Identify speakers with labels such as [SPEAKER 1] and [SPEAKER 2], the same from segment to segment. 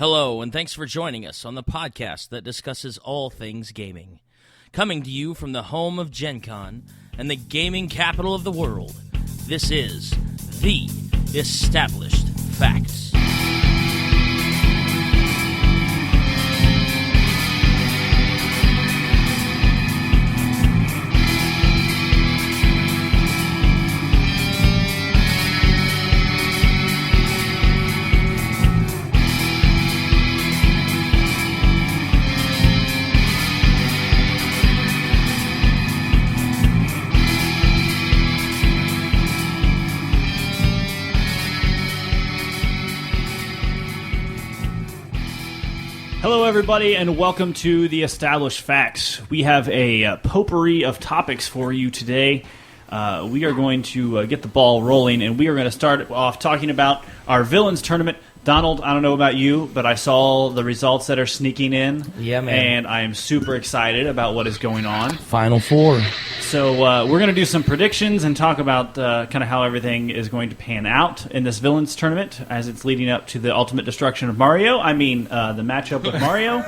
[SPEAKER 1] Hello, and thanks for joining us on the podcast that discusses all things gaming. Coming to you from the home of Gen Con and the gaming capital of the world, this is The Established Facts.
[SPEAKER 2] Hello, everybody, and welcome to The Established Facts. We have a potpourri of topics for you today. We are going to get the ball rolling, and we are going to start off talking about our Villains Tournament. Donald, I don't know about you, but I saw the results that are sneaking in.
[SPEAKER 1] Yeah, man.
[SPEAKER 2] And I am super excited about what is going on.
[SPEAKER 1] Final Four.
[SPEAKER 2] So we're going to do some predictions and talk about kind of how everything is going to pan out in this Villains Tournament as it's leading up to the ultimate destruction of Mario. I mean, the matchup with Mario.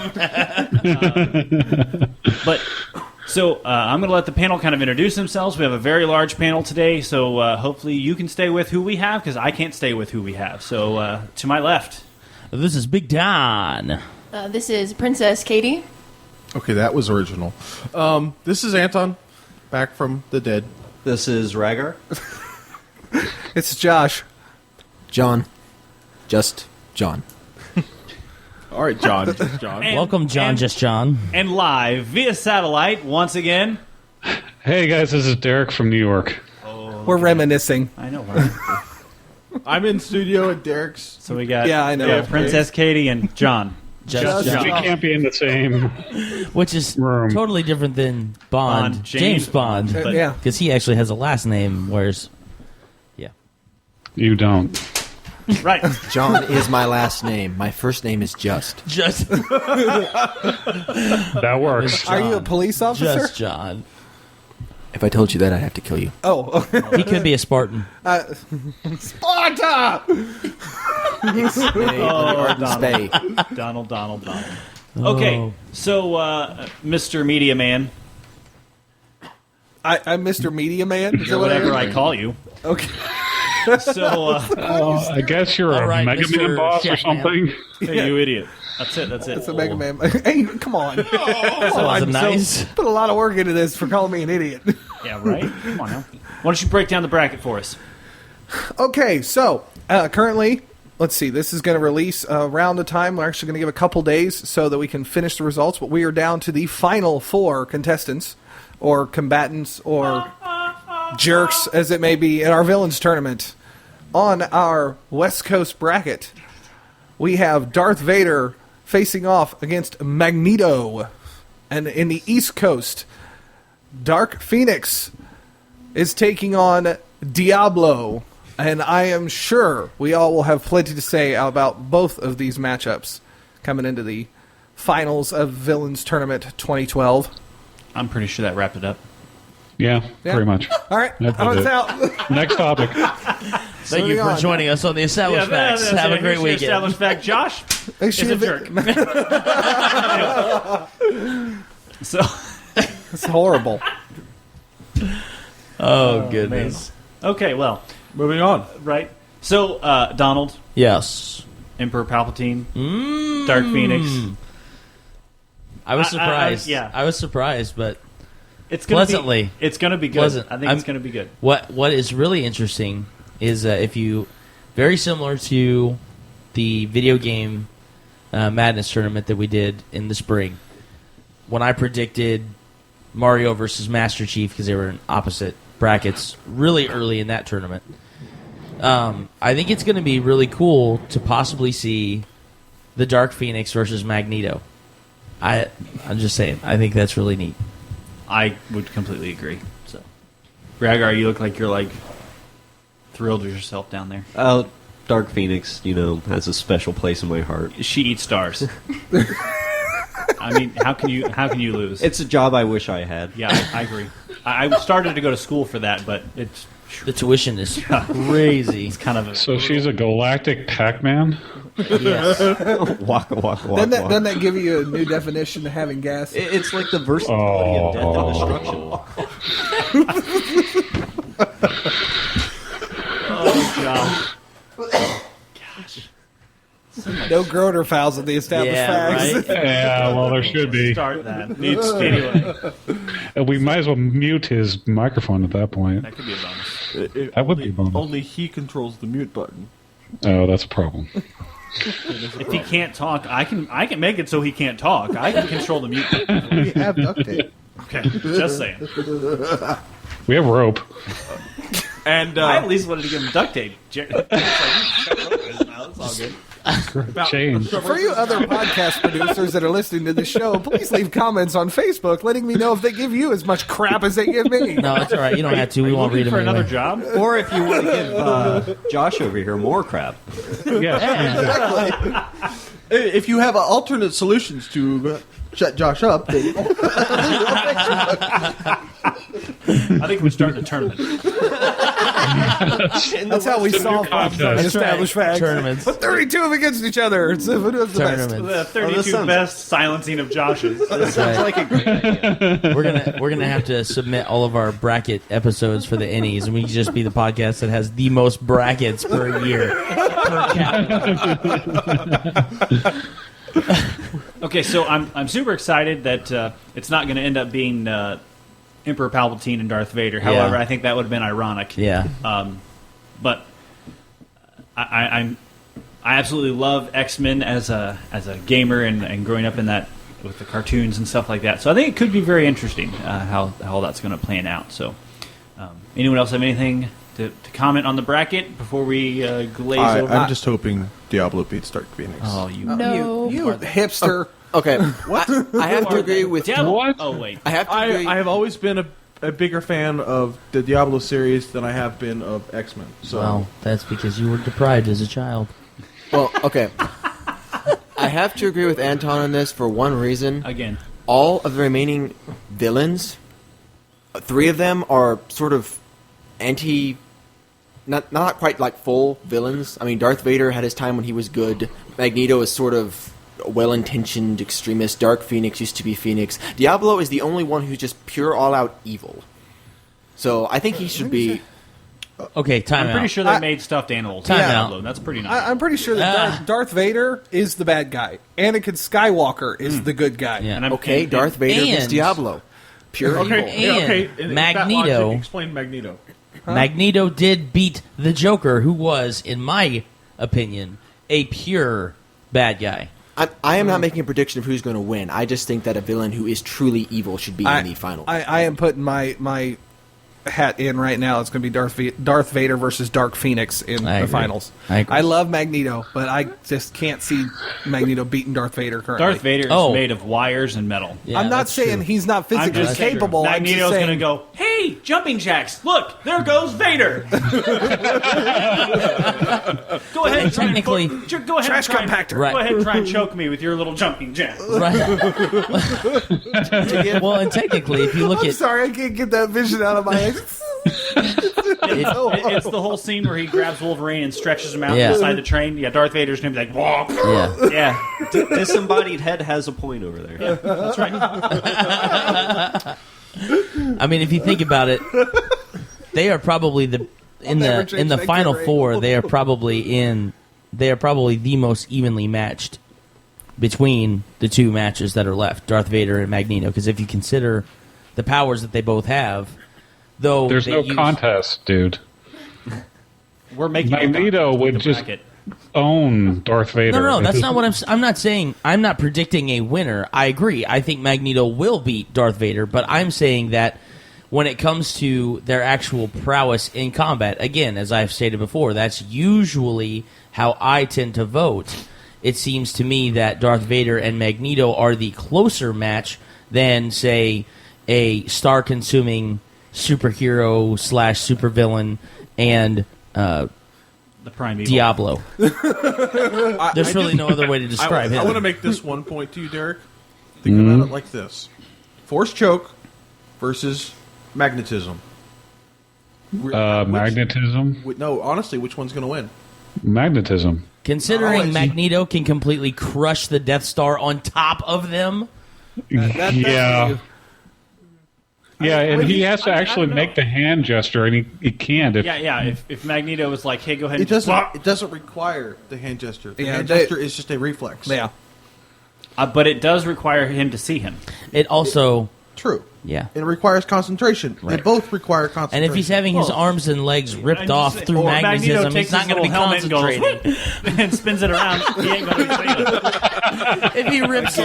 [SPEAKER 2] So I'm going to let the panel kind of introduce themselves. We have a very large panel today, so hopefully you can stay with who we have, because I can't stay with who we have. So to my left.
[SPEAKER 1] This is Big Don.
[SPEAKER 3] This is Princess Katie.
[SPEAKER 4] Okay, that was original. This is Anton, back from the dead.
[SPEAKER 5] This is Rhaegar.
[SPEAKER 6] It's Josh.
[SPEAKER 7] John. Just John.
[SPEAKER 4] All right, John. Just John.
[SPEAKER 1] Welcome, John. Just John.
[SPEAKER 2] And live via satellite, once again.
[SPEAKER 8] Hey, guys, this is Derek from New York.
[SPEAKER 6] We're reminiscing.
[SPEAKER 2] I know, right?
[SPEAKER 4] I'm in studio at Derek's.
[SPEAKER 2] So we got
[SPEAKER 6] Yeah, I know.
[SPEAKER 2] Princess Katie and John.
[SPEAKER 1] Just
[SPEAKER 8] We
[SPEAKER 1] John.
[SPEAKER 8] can't be in the same
[SPEAKER 1] Which is
[SPEAKER 8] room.
[SPEAKER 1] totally different than Bond.
[SPEAKER 2] Bond,
[SPEAKER 1] James Bond.
[SPEAKER 2] But-
[SPEAKER 6] Yeah.
[SPEAKER 1] Because he actually has a last name, whereas... Yeah.
[SPEAKER 8] You don't.
[SPEAKER 2] Right.
[SPEAKER 7] John is my last name. My first name is Just.
[SPEAKER 1] Just...
[SPEAKER 8] That works.
[SPEAKER 6] Are you a police officer?
[SPEAKER 1] Just John.
[SPEAKER 7] If I told you that, I'd have to kill you.
[SPEAKER 6] Oh,
[SPEAKER 1] He could be a Spartan.
[SPEAKER 6] Sparta!
[SPEAKER 7] Spay.
[SPEAKER 2] Donald. Okay, so Mr. Media Man,
[SPEAKER 6] I'm Mr. Media Man. Is that
[SPEAKER 2] or
[SPEAKER 6] what
[SPEAKER 2] whatever I call you.
[SPEAKER 6] Okay.
[SPEAKER 2] So,
[SPEAKER 8] I guess you're
[SPEAKER 1] All
[SPEAKER 8] a
[SPEAKER 1] right,
[SPEAKER 8] Mega
[SPEAKER 1] Mr.
[SPEAKER 8] Man boss or
[SPEAKER 1] Chefman.
[SPEAKER 8] something.
[SPEAKER 2] hey, you idiot. That's it.
[SPEAKER 6] It's a Mega Man. Hey, come on.
[SPEAKER 1] That wasn't nice.
[SPEAKER 6] Put a lot of work into this for calling me an idiot.
[SPEAKER 2] Yeah, right? Come on now. Why don't you break down the bracket for us?
[SPEAKER 6] Okay, so currently, let's see, this is going to release around the time. We're actually going to give a couple days so that we can finish the results, but we are down to the final 4 contestants, or combatants, or jerks, as it may be, in our Villains Tournament. On our West Coast bracket, we have Darth Vader facing off against Magneto. And in the East Coast, Dark Phoenix is taking on Diablo. And I am sure we all will have plenty to say about both of these matchups coming into the finals of Villains Tournament 2012.
[SPEAKER 2] I'm pretty sure that wrapped it up.
[SPEAKER 8] Yeah, pretty much.
[SPEAKER 6] All right,
[SPEAKER 8] That's
[SPEAKER 6] I'm
[SPEAKER 8] it.
[SPEAKER 6] out.
[SPEAKER 8] Next topic.
[SPEAKER 1] Thank you for joining us on The Established Facts. Have a great weekend.
[SPEAKER 2] Established fact, Josh is a jerk. So,
[SPEAKER 6] It's horrible.
[SPEAKER 1] Oh, goodness.
[SPEAKER 2] okay, well,
[SPEAKER 4] Moving on.
[SPEAKER 2] right. So, Donald,
[SPEAKER 1] Yes.
[SPEAKER 2] Emperor Palpatine, Dark Phoenix.
[SPEAKER 1] I was surprised.
[SPEAKER 2] yeah.
[SPEAKER 1] I was surprised, but
[SPEAKER 2] It's gonna
[SPEAKER 1] Pleasantly.
[SPEAKER 2] be. It's gonna be good.
[SPEAKER 1] Pleasant.
[SPEAKER 2] I think it's gonna be good.
[SPEAKER 1] what is really interesting is if you... Very similar to the video game Madness tournament that we did in the spring, when I predicted Mario versus Master Chief, because they were in opposite brackets really early in that tournament. I think it's going to be really cool to possibly see the Dark Phoenix versus Magneto. I'm just saying. I think that's really neat.
[SPEAKER 2] I would completely agree. So, Rhaegar, you look like you're like thrilled with yourself down there.
[SPEAKER 5] Dark Phoenix, has a special place in my heart.
[SPEAKER 2] She eats stars. I mean, how can you lose?
[SPEAKER 5] It's a job I wish I had.
[SPEAKER 2] Yeah, I agree. I started to go to school for that, but
[SPEAKER 1] The tuition is crazy.
[SPEAKER 2] It's kind of a,
[SPEAKER 8] So she's a galactic Pac-Man?
[SPEAKER 1] Yes.
[SPEAKER 5] Waka, waka, waka,
[SPEAKER 6] Doesn't
[SPEAKER 5] waka.
[SPEAKER 6] that give you a new definition to having gas?
[SPEAKER 5] It's like the versatility of death and destruction.
[SPEAKER 2] oh god.
[SPEAKER 6] No Groner fouls at the established
[SPEAKER 1] Yeah,
[SPEAKER 6] facts.
[SPEAKER 1] right?
[SPEAKER 8] Yeah, well, there should be.
[SPEAKER 2] Start that. Anyway,
[SPEAKER 8] And we might as well mute his microphone at that point.
[SPEAKER 2] that could be a bonus.
[SPEAKER 8] That would be a bonus.
[SPEAKER 4] Only he controls the mute button.
[SPEAKER 8] Oh, that's a problem.
[SPEAKER 2] If he can't talk, I can make it so he can't talk. I can control the mute.
[SPEAKER 4] We have duct tape.
[SPEAKER 2] Okay, just saying.
[SPEAKER 8] We have rope.
[SPEAKER 4] And
[SPEAKER 2] I at least wanted to give him duct tape. It's all good.
[SPEAKER 8] Change.
[SPEAKER 6] For you other podcast producers that are listening to the show, please leave comments on Facebook letting me know if they give you as much crap as they give me.
[SPEAKER 1] No, it's all right. You don't have to. We won't read
[SPEAKER 2] Looking
[SPEAKER 1] them
[SPEAKER 2] for
[SPEAKER 1] anyway.
[SPEAKER 2] another job?
[SPEAKER 5] Or if you want to give Josh over here more crap.
[SPEAKER 8] Yeah.
[SPEAKER 4] if you have alternate solutions to shut Josh up, then
[SPEAKER 2] I think we're starting a tournament.
[SPEAKER 6] That's how we solve problems on
[SPEAKER 8] That's
[SPEAKER 6] established facts.
[SPEAKER 1] Tournaments.
[SPEAKER 6] Put 32 of them against each other. It's who does the best.
[SPEAKER 1] Tournaments.
[SPEAKER 2] The 32
[SPEAKER 5] sounds-
[SPEAKER 2] best silencing of Josh's.
[SPEAKER 5] That sounds like a great idea.
[SPEAKER 1] We're gonna have to submit all of our bracket episodes for the Ennies, and we can just be the podcast that has the most brackets per year. Per capita.
[SPEAKER 2] Okay, so I'm super excited that it's not going to end up being Emperor Palpatine and Darth Vader. However,
[SPEAKER 1] Yeah.
[SPEAKER 2] I think that would have been ironic.
[SPEAKER 1] Yeah.
[SPEAKER 2] But I absolutely love X-Men as a gamer and growing up in that with the cartoons and stuff like that. So I think it could be very interesting how that's going to plan out. So anyone else have anything to comment on the bracket before we glaze over?
[SPEAKER 4] I'm just hoping Diablo beats Dark Phoenix.
[SPEAKER 2] Oh, you
[SPEAKER 3] No.
[SPEAKER 6] You hipster.
[SPEAKER 7] Okay, I have to agree with.
[SPEAKER 2] Diablo.
[SPEAKER 8] What?
[SPEAKER 2] Oh wait.
[SPEAKER 7] I have to agree.
[SPEAKER 4] I have always been a bigger fan of the Diablo series than I have been of X-Men. So
[SPEAKER 1] Well, that's because you were deprived as a child.
[SPEAKER 7] Well, okay. I have to agree with Anton on this for one reason.
[SPEAKER 2] Again.
[SPEAKER 7] All of the remaining villains, 3 of them are sort of not quite like full villains. I mean, Darth Vader had his time when he was good. Magneto is sort of a well-intentioned extremist. Dark Phoenix used to be Phoenix. Diablo is the only one who's just pure all-out evil. So I think he should be.
[SPEAKER 1] Okay, time
[SPEAKER 2] I'm
[SPEAKER 1] out.
[SPEAKER 2] pretty sure they made stuffed animals.
[SPEAKER 1] Time
[SPEAKER 2] in
[SPEAKER 1] out.
[SPEAKER 2] Diablo. That's pretty nice.
[SPEAKER 6] I'm pretty sure that Darth Vader is the bad guy. Anakin Skywalker is the good guy.
[SPEAKER 1] Yeah.
[SPEAKER 2] And I'm-
[SPEAKER 7] Okay,
[SPEAKER 2] and-
[SPEAKER 7] Darth Vader is
[SPEAKER 1] and-
[SPEAKER 7] Diablo. Pure evil.
[SPEAKER 1] And Magneto.
[SPEAKER 4] Explain Magneto.
[SPEAKER 1] Magneto did beat the Joker, who was, in my opinion, a pure bad guy.
[SPEAKER 7] I am not making a prediction of who's going to win. I just think that a villain who is truly evil should be in the final.
[SPEAKER 6] I am putting my hat in right now. It's going to be Darth Vader versus Dark Phoenix in
[SPEAKER 1] I
[SPEAKER 6] the
[SPEAKER 1] agree.
[SPEAKER 6] finals.
[SPEAKER 1] I agree.
[SPEAKER 6] I love Magneto, but I just can't see Magneto beating Darth Vader currently.
[SPEAKER 2] Darth Vader is
[SPEAKER 1] Oh.
[SPEAKER 2] made of wires and metal.
[SPEAKER 1] Yeah,
[SPEAKER 6] I'm not
[SPEAKER 1] that's
[SPEAKER 6] saying
[SPEAKER 1] true.
[SPEAKER 6] he's not
[SPEAKER 2] I'm
[SPEAKER 6] physically
[SPEAKER 2] just saying
[SPEAKER 6] capable. I'm just
[SPEAKER 2] Magneto's
[SPEAKER 6] saying
[SPEAKER 2] going to go, hey, jumping jacks, look, there goes Vader. Go ahead and try and
[SPEAKER 1] Technically-
[SPEAKER 2] go ahead
[SPEAKER 6] Trash
[SPEAKER 2] and try and-
[SPEAKER 6] compactor.
[SPEAKER 1] Right.
[SPEAKER 2] Go ahead and try and choke me with your little jumping jack.
[SPEAKER 1] Right. Well, and technically, if you look
[SPEAKER 6] I'm
[SPEAKER 1] at
[SPEAKER 6] sorry, I can't get that vision out of my head.
[SPEAKER 2] It's the whole scene where he grabs Wolverine and stretches him out
[SPEAKER 1] Yeah.
[SPEAKER 2] beside the train. Yeah, Darth Vader's going to be like, whoa.
[SPEAKER 1] yeah,
[SPEAKER 2] Yeah,
[SPEAKER 5] Disembodied head has a point over there.
[SPEAKER 2] that's right.
[SPEAKER 1] I mean, if you think about it, they are probably in
[SPEAKER 6] never
[SPEAKER 1] the
[SPEAKER 6] change that
[SPEAKER 1] final
[SPEAKER 6] camera
[SPEAKER 1] four.
[SPEAKER 6] angle.
[SPEAKER 1] They are probably the most evenly matched between the two matches that are left, Darth Vader and Magneto. Because if you consider the powers that they both have, though
[SPEAKER 8] There's
[SPEAKER 1] they
[SPEAKER 8] no
[SPEAKER 1] use-
[SPEAKER 8] contest, dude.
[SPEAKER 2] We're making
[SPEAKER 8] Magneto
[SPEAKER 2] the
[SPEAKER 8] would just
[SPEAKER 2] bracket.
[SPEAKER 8] own Darth Vader.
[SPEAKER 1] No, that's not what I'm not saying. I'm not predicting a winner. I agree. I think Magneto will beat Darth Vader, but I'm saying that when it comes to their actual prowess in combat, again, as I've stated before, that's usually how I tend to vote. It seems to me that Darth Vader and Magneto are the closer match than, say, a star-consuming superhero / supervillain and
[SPEAKER 2] The Prime Evil.
[SPEAKER 1] Diablo. There's really no other way to describe
[SPEAKER 4] I
[SPEAKER 1] him.
[SPEAKER 4] want to make this one point to you, Derek. Think about it like this: force choke versus magnetism.
[SPEAKER 8] Magnetism.
[SPEAKER 4] No, honestly, which one's going to win?
[SPEAKER 8] Magnetism.
[SPEAKER 1] Considering Magneto can completely crush the Death Star on top of them.
[SPEAKER 8] Yeah. Yeah, and he has to actually make the hand gesture, and he can't.
[SPEAKER 2] If Magneto was like, "Hey, go ahead,"
[SPEAKER 4] It doesn't require the hand gesture. The hand gesture is just a reflex.
[SPEAKER 6] Yeah.
[SPEAKER 2] But it does require him to see him.
[SPEAKER 1] It also...
[SPEAKER 4] True.
[SPEAKER 1] Yeah.
[SPEAKER 4] It requires concentration.
[SPEAKER 1] Right.
[SPEAKER 4] They both require concentration.
[SPEAKER 1] And if he's having his arms and legs ripped off through
[SPEAKER 2] Or Magneto
[SPEAKER 1] magnetism,
[SPEAKER 2] takes
[SPEAKER 1] he's not
[SPEAKER 2] his
[SPEAKER 1] going to be
[SPEAKER 2] little helmet and goes,
[SPEAKER 1] concentrating.
[SPEAKER 2] and spins it around, he ain't going to be seeing it.
[SPEAKER 1] if he rips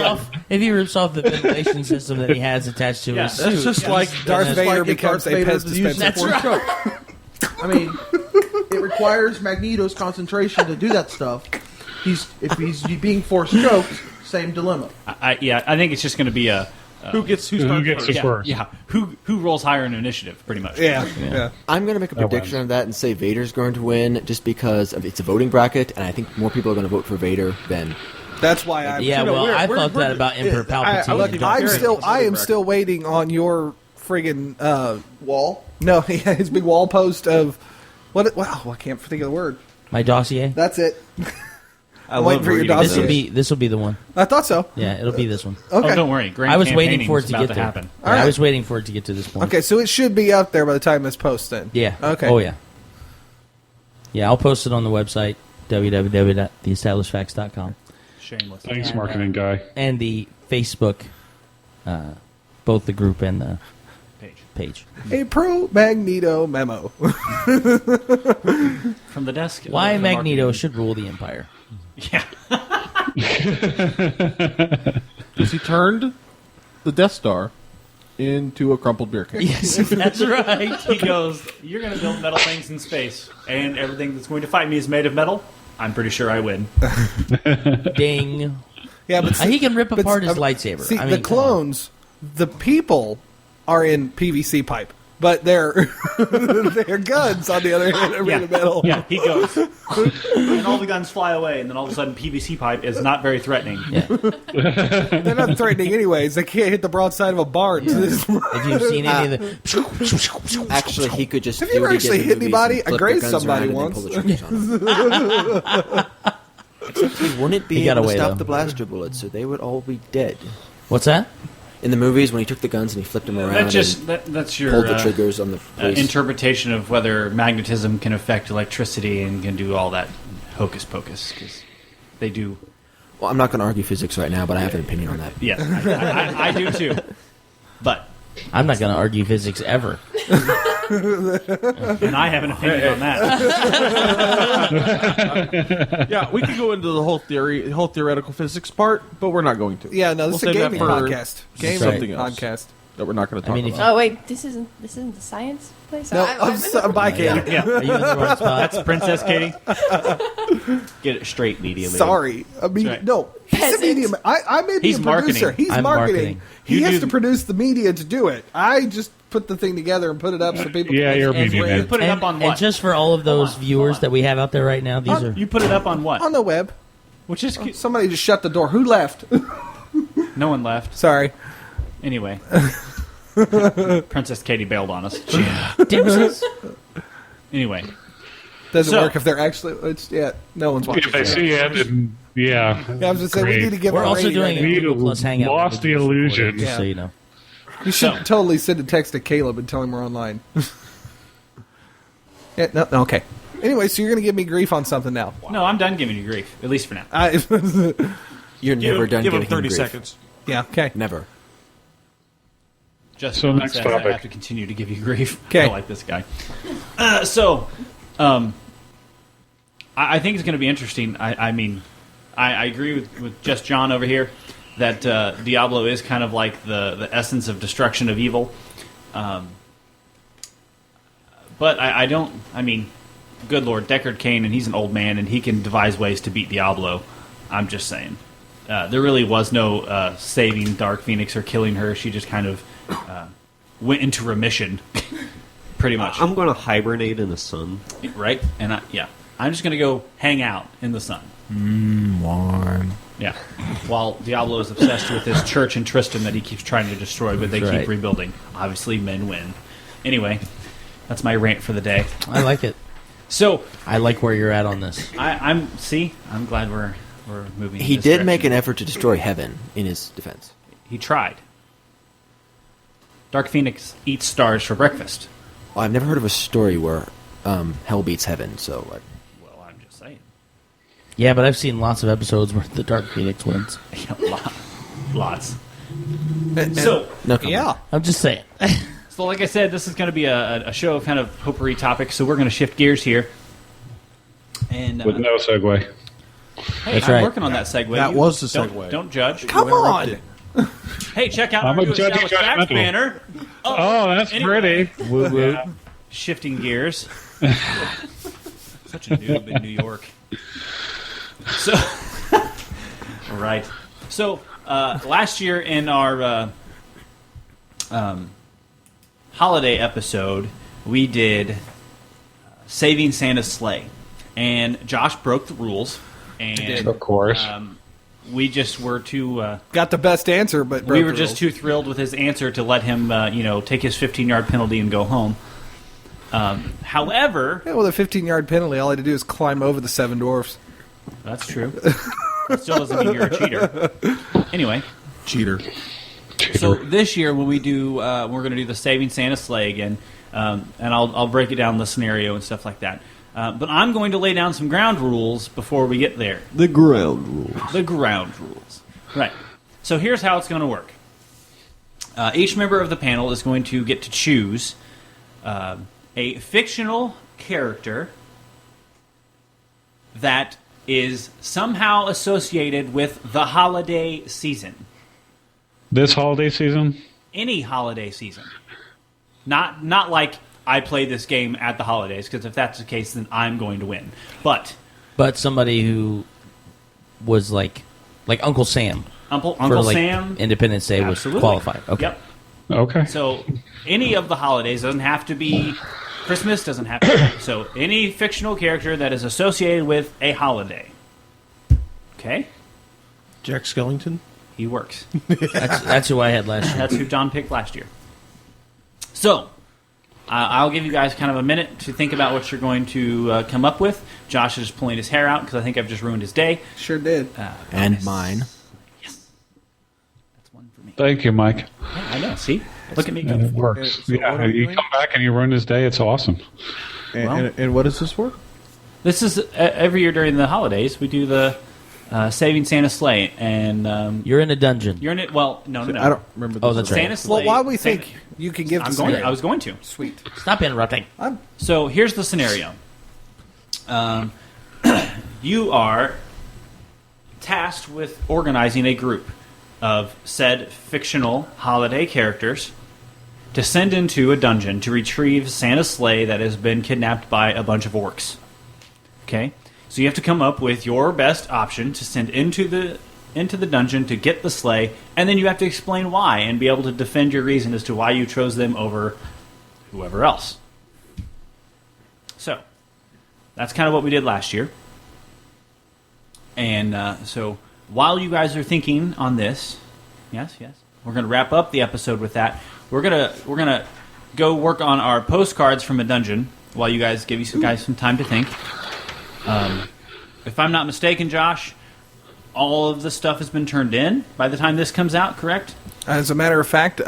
[SPEAKER 1] off the ventilation system that he has attached to his suit,
[SPEAKER 4] That's just like
[SPEAKER 6] Darth
[SPEAKER 4] that's
[SPEAKER 6] Vader
[SPEAKER 4] like if
[SPEAKER 6] becomes
[SPEAKER 4] Darth
[SPEAKER 6] a
[SPEAKER 4] Vader
[SPEAKER 6] Pez
[SPEAKER 4] to use
[SPEAKER 6] dispenser.
[SPEAKER 4] the Force choke. I mean, it requires Magneto's concentration to do that stuff. If he's being force choked, same dilemma.
[SPEAKER 2] I think it's just going to be a
[SPEAKER 4] Who gets
[SPEAKER 8] to first?
[SPEAKER 2] yeah. Who rolls higher in initiative, pretty much.
[SPEAKER 6] Yeah.
[SPEAKER 7] I'm going to make a prediction on that and say Vader's going to win just because it's a voting bracket, and I think more people are going to vote for Vader than...
[SPEAKER 6] That's why I.
[SPEAKER 1] yeah, well, I thought that about Emperor Palpatine.
[SPEAKER 6] Look, I am still waiting on your friggin'
[SPEAKER 4] wall.
[SPEAKER 6] No, his big wall post of what? Wow, I can't think of the word.
[SPEAKER 1] My dossier.
[SPEAKER 6] That's it.
[SPEAKER 5] I
[SPEAKER 6] waiting
[SPEAKER 5] love
[SPEAKER 6] for your
[SPEAKER 5] reading
[SPEAKER 6] dossier.
[SPEAKER 5] this.
[SPEAKER 1] This will be the one.
[SPEAKER 6] I thought so.
[SPEAKER 1] Yeah, it'll be this one.
[SPEAKER 6] Okay.
[SPEAKER 2] Oh, don't worry. Grand
[SPEAKER 1] I was waiting for it
[SPEAKER 2] campaigning's
[SPEAKER 1] to
[SPEAKER 2] about
[SPEAKER 1] get there.
[SPEAKER 2] happen.
[SPEAKER 1] Yeah, I was waiting for it to get to this point.
[SPEAKER 6] Okay, so it should be up there by the time this posts. Then.
[SPEAKER 1] Yeah.
[SPEAKER 6] Okay.
[SPEAKER 1] Oh yeah. Yeah, I'll post it on the website www.theestablishedfacts.com
[SPEAKER 2] Shameless.
[SPEAKER 8] Thanks, marketing guy.
[SPEAKER 1] and the Facebook, both the group and the page.
[SPEAKER 6] A pro Magneto memo.
[SPEAKER 2] From the desk.
[SPEAKER 1] Why
[SPEAKER 2] the
[SPEAKER 1] Magneto
[SPEAKER 2] marketing-
[SPEAKER 1] should rule the Empire.
[SPEAKER 2] Yeah.
[SPEAKER 4] Because he turned the Death Star into a crumpled beer can.
[SPEAKER 1] Yes, that's right.
[SPEAKER 2] He goes, "You're going to build metal things in space, and everything that's going to fight me is made of metal. I'm pretty sure I win."
[SPEAKER 1] Ding.
[SPEAKER 6] Yeah, but
[SPEAKER 1] He can rip
[SPEAKER 6] but-
[SPEAKER 1] apart his lightsaber.
[SPEAKER 6] See,
[SPEAKER 1] I mean,
[SPEAKER 6] the clones, the people are in PVC pipe, but their their guns, on the other hand, are made of metal.
[SPEAKER 2] Yeah, he goes, and all the guns fly away, and then all of a sudden, PVC pipe is not very threatening.
[SPEAKER 1] Yeah.
[SPEAKER 6] They're not threatening anyways. They can't hit the broadside of a barn.
[SPEAKER 1] If you've seen any of the...
[SPEAKER 7] Actually, he could just
[SPEAKER 6] Have
[SPEAKER 7] do
[SPEAKER 6] you ever
[SPEAKER 7] what he did
[SPEAKER 6] actually
[SPEAKER 7] in
[SPEAKER 6] hit
[SPEAKER 7] the
[SPEAKER 6] anybody?
[SPEAKER 7] movies
[SPEAKER 6] I
[SPEAKER 7] and flip
[SPEAKER 6] grazed
[SPEAKER 7] the guns
[SPEAKER 6] somebody
[SPEAKER 7] around and
[SPEAKER 6] once.
[SPEAKER 7] then pull the triggers on them. Except he wouldn't be
[SPEAKER 1] He got
[SPEAKER 7] able to
[SPEAKER 1] away,
[SPEAKER 7] stop
[SPEAKER 1] though.
[SPEAKER 7] the blaster bullets, so they would all be dead.
[SPEAKER 1] What's that?
[SPEAKER 7] In the movies, when he took the guns and he flipped them around
[SPEAKER 2] That's
[SPEAKER 7] and
[SPEAKER 2] your
[SPEAKER 7] pulled the triggers on the police.
[SPEAKER 2] interpretation of whether magnetism can affect electricity and can do all that hocus pocus, because they do.
[SPEAKER 7] Well, I'm not going to argue physics right now, but I have an opinion on that.
[SPEAKER 2] Yes, I do too. But
[SPEAKER 1] I'm not going to argue physics ever.
[SPEAKER 2] and I have an opinion on that.
[SPEAKER 4] Yeah, we could go into the whole theoretical physics part, but we're not going to.
[SPEAKER 6] Yeah, no, this
[SPEAKER 4] We'll
[SPEAKER 6] is a
[SPEAKER 4] save that
[SPEAKER 6] gaming
[SPEAKER 4] for
[SPEAKER 6] podcast. Gaming
[SPEAKER 4] something else.
[SPEAKER 6] podcast.
[SPEAKER 4] That we're not going to talk
[SPEAKER 1] I mean, if
[SPEAKER 4] about.
[SPEAKER 3] Oh wait, this isn't the science place.
[SPEAKER 6] No,
[SPEAKER 3] I-
[SPEAKER 6] bye, Katie.
[SPEAKER 2] Yeah,
[SPEAKER 1] Are you in the wrong spot?
[SPEAKER 2] that's Princess Katie.
[SPEAKER 5] Get it straight, media man.
[SPEAKER 6] Sorry. I mean,
[SPEAKER 2] That's right.
[SPEAKER 6] no. He's a
[SPEAKER 3] Peasant.
[SPEAKER 6] medium. I may be
[SPEAKER 2] He's
[SPEAKER 6] a producer.
[SPEAKER 2] marketing.
[SPEAKER 6] He's
[SPEAKER 1] I'm
[SPEAKER 6] marketing.
[SPEAKER 1] marketing.
[SPEAKER 6] He
[SPEAKER 2] You
[SPEAKER 6] has
[SPEAKER 2] do-
[SPEAKER 6] to produce the media to do it. I just put the thing together and put it up so people
[SPEAKER 8] Yeah,
[SPEAKER 6] can
[SPEAKER 8] you're a
[SPEAKER 1] And-
[SPEAKER 8] media man.
[SPEAKER 2] Put it
[SPEAKER 1] and,
[SPEAKER 2] up on
[SPEAKER 1] and
[SPEAKER 2] what?
[SPEAKER 1] just for all of those
[SPEAKER 2] on,
[SPEAKER 1] viewers
[SPEAKER 2] hold on.
[SPEAKER 1] that we have out there right now, these are...
[SPEAKER 2] You put it up on what?
[SPEAKER 6] on the web.
[SPEAKER 2] Which is
[SPEAKER 6] Somebody just shut the door. Who left?
[SPEAKER 2] no one left.
[SPEAKER 6] Sorry.
[SPEAKER 2] Anyway, Princess Katie bailed on us.
[SPEAKER 1] Dipses.
[SPEAKER 2] Anyway,
[SPEAKER 6] Doesn't
[SPEAKER 2] So-
[SPEAKER 6] work if they're actually. No one's watching.
[SPEAKER 8] If they see it, and yeah.
[SPEAKER 6] Yeah, I was just saying we
[SPEAKER 8] great.
[SPEAKER 6] need to give
[SPEAKER 1] We're
[SPEAKER 6] our
[SPEAKER 1] also
[SPEAKER 6] rating
[SPEAKER 1] doing
[SPEAKER 6] right
[SPEAKER 1] a
[SPEAKER 8] We
[SPEAKER 1] Google Plus Hangout.
[SPEAKER 8] lost the illusion.
[SPEAKER 1] Just so you know.
[SPEAKER 6] now. You should totally send a text to Caleb and tell him we're online. Yeah, no, okay. Anyway, so you're going to give me grief on something now.
[SPEAKER 2] no, I'm done giving you grief, at least for now.
[SPEAKER 7] You're never done
[SPEAKER 4] Give
[SPEAKER 7] giving
[SPEAKER 4] him 30
[SPEAKER 7] grief.
[SPEAKER 4] seconds.
[SPEAKER 6] Yeah, okay.
[SPEAKER 7] Never.
[SPEAKER 2] Just
[SPEAKER 8] So
[SPEAKER 2] one
[SPEAKER 8] next
[SPEAKER 2] says I
[SPEAKER 8] topic.
[SPEAKER 2] have to continue to give you grief.
[SPEAKER 6] 'Kay.
[SPEAKER 2] I like this guy. I think it's going to be interesting. I mean, I agree with just John over here that Diablo is kind of like the essence of destruction of evil. But I don't. I mean, good Lord, Deckard Cain, and he's an old man, and he can devise ways to beat Diablo. I'm just saying. There really was no saving Dark Phoenix or killing her. She just kind of went into remission, pretty much.
[SPEAKER 5] I'm going to hibernate in the sun.
[SPEAKER 2] Right? And I'm just going to go hang out in the sun.
[SPEAKER 7] Warm.
[SPEAKER 2] Yeah. While Diablo is obsessed with his church in Tristan that he keeps trying to destroy, but they
[SPEAKER 1] That's
[SPEAKER 2] keep
[SPEAKER 1] right.
[SPEAKER 2] rebuilding. Obviously, men win. Anyway, That's my rant for the day.
[SPEAKER 1] I like it.
[SPEAKER 2] So
[SPEAKER 1] I like where you're at on this.
[SPEAKER 2] I'm glad we're moving.
[SPEAKER 7] He
[SPEAKER 2] in this
[SPEAKER 7] did make
[SPEAKER 2] direction.
[SPEAKER 7] an effort to destroy heaven in his defense.
[SPEAKER 2] He tried. Dark Phoenix eats stars for breakfast.
[SPEAKER 7] Well, I've never heard of a story where hell beats heaven, so
[SPEAKER 2] Well, I'm just saying.
[SPEAKER 1] Yeah, but I've seen lots of episodes where the Dark Phoenix wins.
[SPEAKER 2] Lots.
[SPEAKER 6] And-
[SPEAKER 2] So,
[SPEAKER 7] no comment.
[SPEAKER 6] yeah.
[SPEAKER 1] I'm just saying.
[SPEAKER 2] so like I said, this is going to be a show of kind of potpourri topics. So we're going to shift gears here. And
[SPEAKER 8] With no segue.
[SPEAKER 2] hey,
[SPEAKER 1] That's
[SPEAKER 2] I'm
[SPEAKER 1] right.
[SPEAKER 2] working on that segue.
[SPEAKER 4] That was the
[SPEAKER 2] don't-
[SPEAKER 4] segue.
[SPEAKER 2] Don't judge.
[SPEAKER 6] Come on.
[SPEAKER 2] Hey, check out
[SPEAKER 8] I'm
[SPEAKER 2] our
[SPEAKER 8] a
[SPEAKER 2] new
[SPEAKER 8] judgy
[SPEAKER 2] established facts
[SPEAKER 8] judgmental.
[SPEAKER 2] banner.
[SPEAKER 8] Oh, that's
[SPEAKER 2] anyway.
[SPEAKER 8] pretty.
[SPEAKER 1] Woo woo.
[SPEAKER 8] Yeah.
[SPEAKER 2] Shifting gears. Such a noob in New York. So, all right. So, last year in our holiday episode, we did Saving Santa's Sleigh. And Josh broke the rules. And
[SPEAKER 8] Of course.
[SPEAKER 2] we just were too...
[SPEAKER 6] Got the best answer, but
[SPEAKER 2] we
[SPEAKER 6] broke
[SPEAKER 2] were
[SPEAKER 6] the
[SPEAKER 2] just
[SPEAKER 6] rules.
[SPEAKER 2] too thrilled with his answer to let him, take his 15-yard penalty and go home. However...
[SPEAKER 6] Yeah, with a 15-yard penalty, all I had to do is climb over the seven dwarfs.
[SPEAKER 2] That's true. That still doesn't mean you're a cheater. Anyway,
[SPEAKER 4] Cheater.
[SPEAKER 2] so this year when we do, we're going to do the Saving Santa Sleigh again, and I'll break it down the scenario and stuff like that. But I'm going to lay down some ground rules before we get there.
[SPEAKER 5] The ground rules.
[SPEAKER 2] The ground rules. Right. So here's how it's going to work. Each member of the panel is going to get to choose a fictional character that is somehow associated with the holiday season.
[SPEAKER 8] This holiday season?
[SPEAKER 2] Any holiday season. Not like I play this game at the holidays, because if that's the case, then I'm going to win. But
[SPEAKER 1] Somebody who was like Uncle Sam
[SPEAKER 2] Uncle
[SPEAKER 1] for like
[SPEAKER 2] Sam,
[SPEAKER 1] Independence Day
[SPEAKER 2] absolutely.
[SPEAKER 1] was qualified. Okay.
[SPEAKER 2] Yep.
[SPEAKER 8] Okay.
[SPEAKER 2] So any of the holidays, doesn't have to be Christmas, doesn't have to be. So any fictional character that is associated with a holiday. Okay?
[SPEAKER 4] Jack Skellington.
[SPEAKER 2] He works.
[SPEAKER 1] That's who I had last year.
[SPEAKER 2] That's who John picked last year. So I'll give you guys kind of a minute to think about what you're going to come up with. Josh is pulling his hair out because I think I've just ruined his day.
[SPEAKER 6] Sure did.
[SPEAKER 7] And mine.
[SPEAKER 2] Yes. That's one for me.
[SPEAKER 8] Thank you, Mike.
[SPEAKER 2] Yeah, I know. See? Look at me
[SPEAKER 8] And
[SPEAKER 2] go.
[SPEAKER 8] it works.
[SPEAKER 4] So what
[SPEAKER 8] Yeah,
[SPEAKER 4] are we
[SPEAKER 8] you
[SPEAKER 4] doing?
[SPEAKER 8] come back and you ruin his day. It's awesome.
[SPEAKER 4] And what is this for?
[SPEAKER 2] This is every year during the holidays. We do the Saving Santa Sleigh. And
[SPEAKER 1] You're in a dungeon.
[SPEAKER 2] you're in it. Well, no.
[SPEAKER 4] I don't remember.
[SPEAKER 1] Oh,
[SPEAKER 4] this
[SPEAKER 1] that's right.
[SPEAKER 2] Santa Sleigh.
[SPEAKER 6] Well, why we
[SPEAKER 2] Santa-
[SPEAKER 6] think you can give the
[SPEAKER 2] I'm going.
[SPEAKER 6] scenario?
[SPEAKER 2] I was going to.
[SPEAKER 6] Sweet.
[SPEAKER 1] Stop interrupting.
[SPEAKER 2] So here's the scenario. You are tasked with organizing a group of said fictional holiday characters to send into a dungeon to retrieve Santa's sleigh that has been kidnapped by a bunch of orcs. Okay? So you have to come up with your best option to send into the dungeon to get the sleigh, and then you have to explain why and be able to defend your reason as to why you chose them over whoever else. So, that's kind of what we did last year. And so, while you guys are thinking on this, yes, we're going to wrap up the episode with that. We're gonna go work on our postcards from a dungeon while you guys give you guys some time to think. If I'm not mistaken, Josh, all of the stuff has been turned in by the time this comes out, correct?
[SPEAKER 6] As a matter of fact,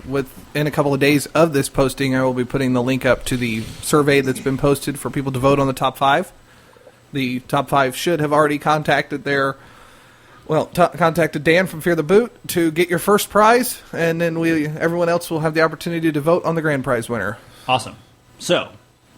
[SPEAKER 6] within a couple of days of this posting, I will be putting the link up to the survey that's been posted for people to vote on the top 5. The top 5 should have already contacted contacted Dan from Fear the Boot to get your first prize, and then everyone else will have the opportunity to vote on the grand prize winner.
[SPEAKER 2] Awesome. So,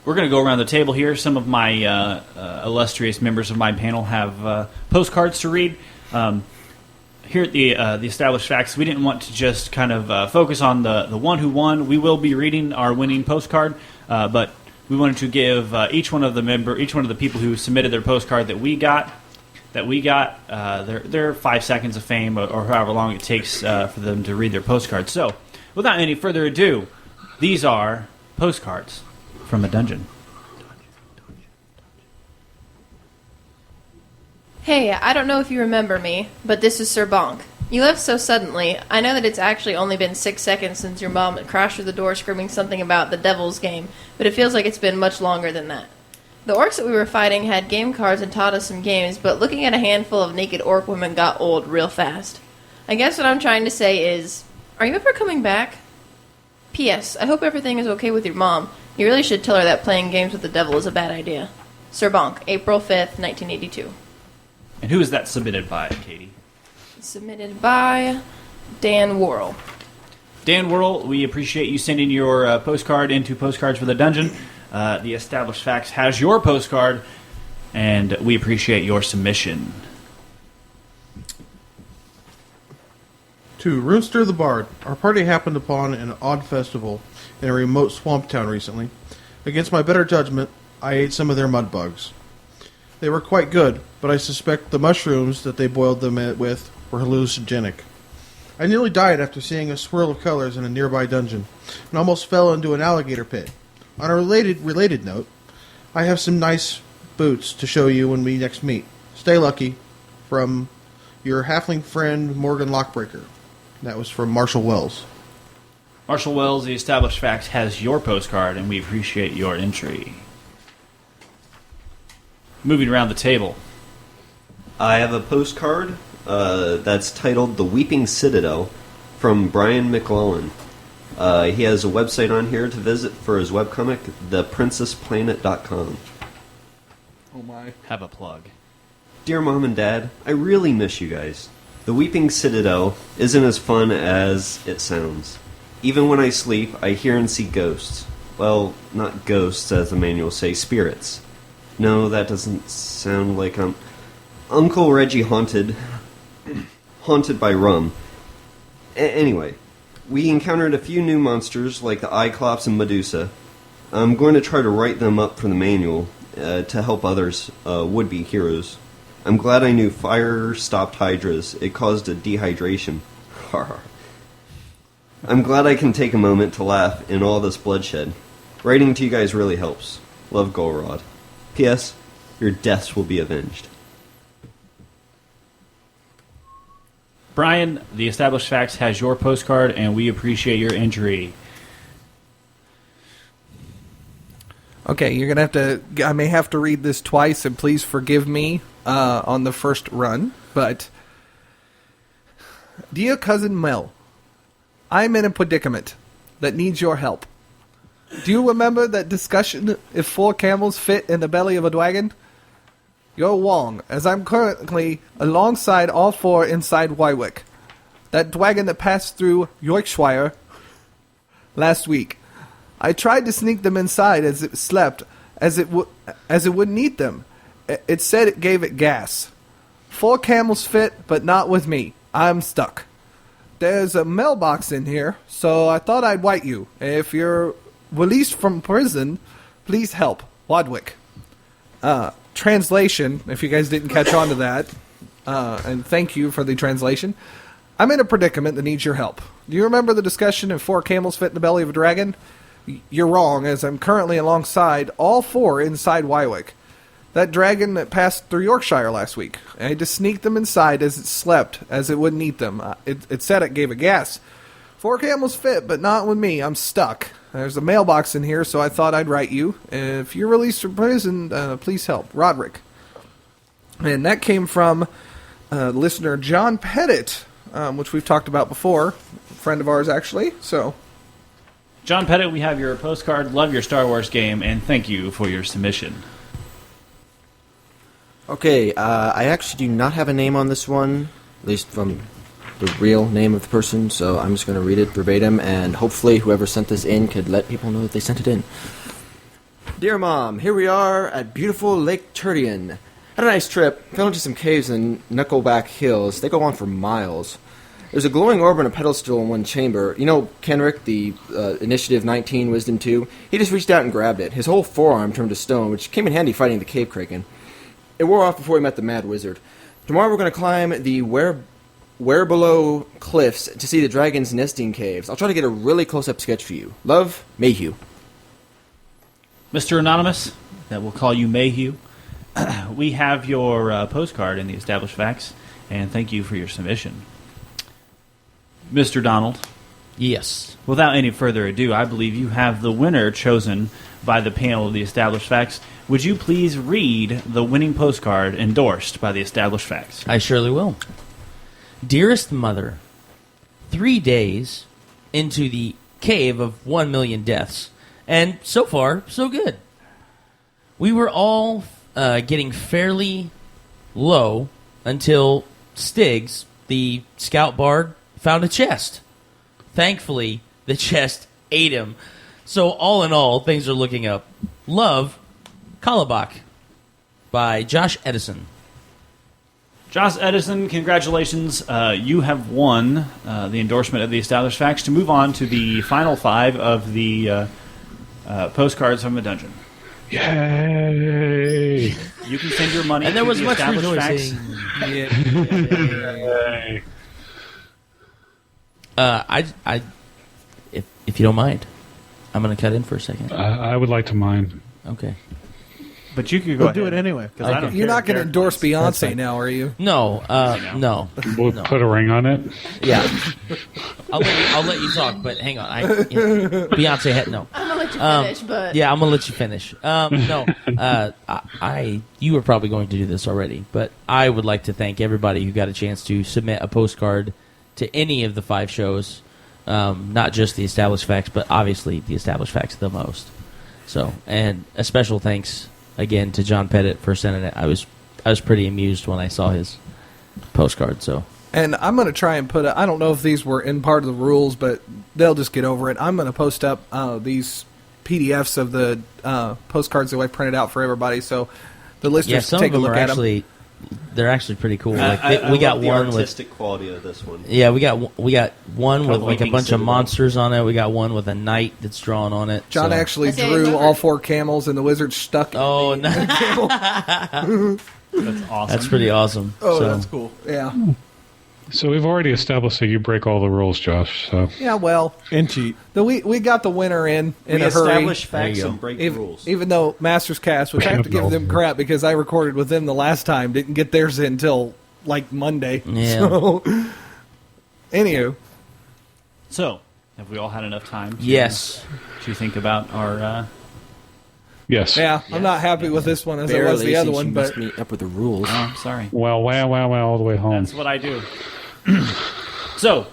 [SPEAKER 2] we're going to go around the table here. Some of my illustrious members of my panel have postcards to read. Here at the Established Facts, we didn't want to just kind of focus on the one who won. We will be reading our winning postcard, but we wanted to give each one of the people who submitted their postcard that we got their 5 seconds of fame, or however long it takes for them to read their postcard. So, without any further ado, these are postcards from a dungeon.
[SPEAKER 3] Hey, I don't know if you remember me, but this is Sir Bonk. You left so suddenly. I know that it's actually only been 6 seconds since your mom crashed through the door screaming something about the devil's game, but it feels like it's been much longer than that. The orcs that we were fighting had game cards and taught us some games, but looking at a handful of naked orc women got old real fast. I guess what I'm trying to say is, are you ever coming back? P.S. I hope everything is okay with your mom. You really should tell her that playing games with the devil is a bad idea. Sir Bonk, April 5th, 1982.
[SPEAKER 2] And who is that submitted by, Katie?
[SPEAKER 3] Submitted by Dan Worrell.
[SPEAKER 2] Dan Worrell, we appreciate you sending your postcard into Postcards for the Dungeon. The Established Facts has your postcard, and we appreciate your submission.
[SPEAKER 4] To Rooster the Bard, our party happened upon an odd festival in a remote swamp town recently. Against my better judgment, I ate some of their mud bugs. They were quite good, but I suspect the mushrooms that they boiled them with were hallucinogenic. I nearly died after seeing a swirl of colors in a nearby dungeon, and almost fell into an alligator pit. On a related note, I have some nice boots to show you when we next meet. Stay lucky. From your halfling friend, Morgan Lockbreaker. That was from Marshall Wells.
[SPEAKER 2] Marshall Wells, the Established Facts, has your postcard, and we appreciate your entry. Moving around the table.
[SPEAKER 5] I have a postcard that's titled The Weeping Citadel from Brian McClellan. He has a website on here to visit for his webcomic, theprincessplanet.com.
[SPEAKER 6] Oh my.
[SPEAKER 2] Have a plug.
[SPEAKER 5] Dear Mom and Dad, I really miss you guys. The Weeping Citadel isn't as fun as it sounds. Even when I sleep, I hear and see ghosts. Well, not ghosts as the manuals say, spirits. No, that doesn't sound like Uncle Reggie haunted by rum. Anyway, we encountered a few new monsters like the Cyclops and Medusa. I'm going to try to write them up for the manual to help others would-be heroes. I'm glad I knew fire stopped hydras. It caused a dehydration. I'm glad I can take a moment to laugh in all this bloodshed. Writing to you guys really helps. Love, Golrod. P.S. Your deaths will be avenged.
[SPEAKER 2] Brian, the Established Facts has your postcard, and we appreciate your entry.
[SPEAKER 6] Okay, you're gonna have to. I may have to read this twice, and please forgive me on the first run. But, dear cousin Mel, I'm in a predicament that needs your help. Do you remember that discussion if 4 camels fit in the belly of a dragon? You're wrong, as I'm currently alongside all 4 inside Wywick. That dragon that passed through Yorkshire last week. I tried to sneak them inside as it slept, as it wouldn't eat them. It said it gave it gas. 4 camels fit, but not with me. I'm stuck. There's a mailbox in here, so I thought I'd write you. If you're released from prison, please help. Wadwick. Translation, if you guys didn't catch on to that, and thank you for the translation. I'm in a predicament that needs your help. Do you remember the discussion if 4 camels fit in the belly of a dragon? You're wrong, as I'm currently alongside all 4 inside Wywick. That dragon that passed through Yorkshire last week. I had to sneak them inside as it slept, as it wouldn't eat them. It said it gave it gas. 4 camels fit, but not with me. I'm stuck. There's a mailbox in here, so I thought I'd write you. If you're released from prison, please help. Roderick. And that came from listener John Pettit, which we've talked about before. A friend of ours, actually. So,
[SPEAKER 2] John Pettit, we have your postcard. Love your Star Wars game, and thank you for your submission.
[SPEAKER 7] Okay, I actually do not have a name on this one, at least from the real name of the person, so I'm just going to read it verbatim, and hopefully whoever sent this in could let people know that they sent it in. Dear Mom, here we are at beautiful Lake Turdian. Had a nice trip, fell into some caves in Knuckleback Hills. They go on for miles. There's a glowing orb and a pedestal in one chamber. You know, Kenrick, the Initiative 19, Wisdom 2, he just reached out and grabbed it. His whole forearm turned to stone, which came in handy fighting the cave kraken. It wore off before we met the Mad Wizard. Tomorrow we're going to climb the Werebelow Cliffs to see the dragon's nesting caves. I'll try to get a really close-up sketch for you. Love, Mayhew.
[SPEAKER 2] Mr. Anonymous, that we'll call you Mayhew, we have your postcard in the Established Facts, and thank you for your submission. Mr. Donald,
[SPEAKER 1] Yes.
[SPEAKER 2] without any further ado, I believe you have the winner chosen by the panel of the Established Facts. Would you please read the winning postcard endorsed by the Established Facts?
[SPEAKER 1] I surely will. Dearest Mother, 3 days into the cave of 1 million deaths, and so far, so good. We were all getting fairly low until Stiggs, the scout bard, found a chest. Thankfully, the chest ate him. So all in all, things are looking up. Love, Kalabach, by Josh Edison.
[SPEAKER 2] Josh Edison, congratulations. You have won the endorsement of the Established Facts to move on to the final 5 of the postcards from the dungeon.
[SPEAKER 8] Yay!
[SPEAKER 2] You can send your money
[SPEAKER 1] And there
[SPEAKER 2] to
[SPEAKER 1] was
[SPEAKER 2] the
[SPEAKER 1] much
[SPEAKER 2] Established
[SPEAKER 1] rejoicing.
[SPEAKER 2] Facts.
[SPEAKER 1] If you don't mind, I'm going to cut in for a second.
[SPEAKER 8] I would like to mind.
[SPEAKER 1] Okay.
[SPEAKER 2] But you could go
[SPEAKER 4] We'll
[SPEAKER 2] ahead.
[SPEAKER 4] do it anyway.
[SPEAKER 2] 'Cause I don't
[SPEAKER 6] You're
[SPEAKER 2] care
[SPEAKER 6] not going to
[SPEAKER 2] if
[SPEAKER 6] endorse
[SPEAKER 2] Derek wants.
[SPEAKER 6] Beyonce now, are you?
[SPEAKER 1] No, no.
[SPEAKER 8] We'll put a ring on it.
[SPEAKER 1] Yeah. I'll let you talk, but hang on. Beyonce had no.
[SPEAKER 3] I'm gonna let you finish, but
[SPEAKER 1] Yeah, I'm gonna let you finish. No, you were probably going to do this already, but I would like to thank everybody who got a chance to submit a postcard to any of the 5 shows, not just the Established Facts, but obviously the Established Facts the most. So, and a special thanks again to John Pettit for sending it. I was pretty amused when I saw his postcard. So.
[SPEAKER 6] And I'm going to try and put I don't know if these were in part of the rules, but they'll just get over it. I'm going to post up these PDFs of the postcards that I printed out for everybody, so the listeners
[SPEAKER 1] Some
[SPEAKER 6] can take
[SPEAKER 1] of
[SPEAKER 6] a
[SPEAKER 1] them
[SPEAKER 6] look
[SPEAKER 1] are
[SPEAKER 6] at
[SPEAKER 1] actually, they're actually pretty cool. Like
[SPEAKER 5] I
[SPEAKER 1] we got
[SPEAKER 5] love the
[SPEAKER 1] one with
[SPEAKER 5] artistic quality of this one.
[SPEAKER 1] we got one with like a
[SPEAKER 2] Weeping
[SPEAKER 1] bunch of
[SPEAKER 2] Citadel.
[SPEAKER 1] monsters on it. We got one with a knight that's drawn on it.
[SPEAKER 6] John
[SPEAKER 1] so.
[SPEAKER 6] actually
[SPEAKER 3] I see how you
[SPEAKER 6] drew
[SPEAKER 3] covered
[SPEAKER 6] all
[SPEAKER 3] it.
[SPEAKER 6] 4 camels, and the wizard stuck in
[SPEAKER 1] Oh,
[SPEAKER 6] the
[SPEAKER 1] no.
[SPEAKER 6] camel.
[SPEAKER 2] That's awesome.
[SPEAKER 1] That's pretty awesome.
[SPEAKER 4] Oh,
[SPEAKER 1] So,
[SPEAKER 4] that's cool.
[SPEAKER 6] Yeah.
[SPEAKER 8] So we've already established that you break all the rules, Josh. So
[SPEAKER 6] Yeah, well,
[SPEAKER 4] And cheat.
[SPEAKER 6] we got the winner in
[SPEAKER 5] We
[SPEAKER 6] a hurry.
[SPEAKER 5] establish facts
[SPEAKER 1] you go.
[SPEAKER 5] and break
[SPEAKER 6] Even,
[SPEAKER 5] rules.
[SPEAKER 6] even though Masters Cast, which I have to give them crap because I recorded with them the last time, didn't get theirs in until like Monday.
[SPEAKER 1] Yeah.
[SPEAKER 6] So, anywho,
[SPEAKER 2] So, have we all had enough time to think about our...
[SPEAKER 8] yes.
[SPEAKER 6] yeah, I'm not happy with this one as I was
[SPEAKER 7] Barely,
[SPEAKER 6] the other
[SPEAKER 7] since
[SPEAKER 6] one,
[SPEAKER 7] you
[SPEAKER 6] but
[SPEAKER 7] messed me up with the rules.
[SPEAKER 2] Oh, sorry.
[SPEAKER 8] Well, wow, all the way home.
[SPEAKER 2] That's what I do. So,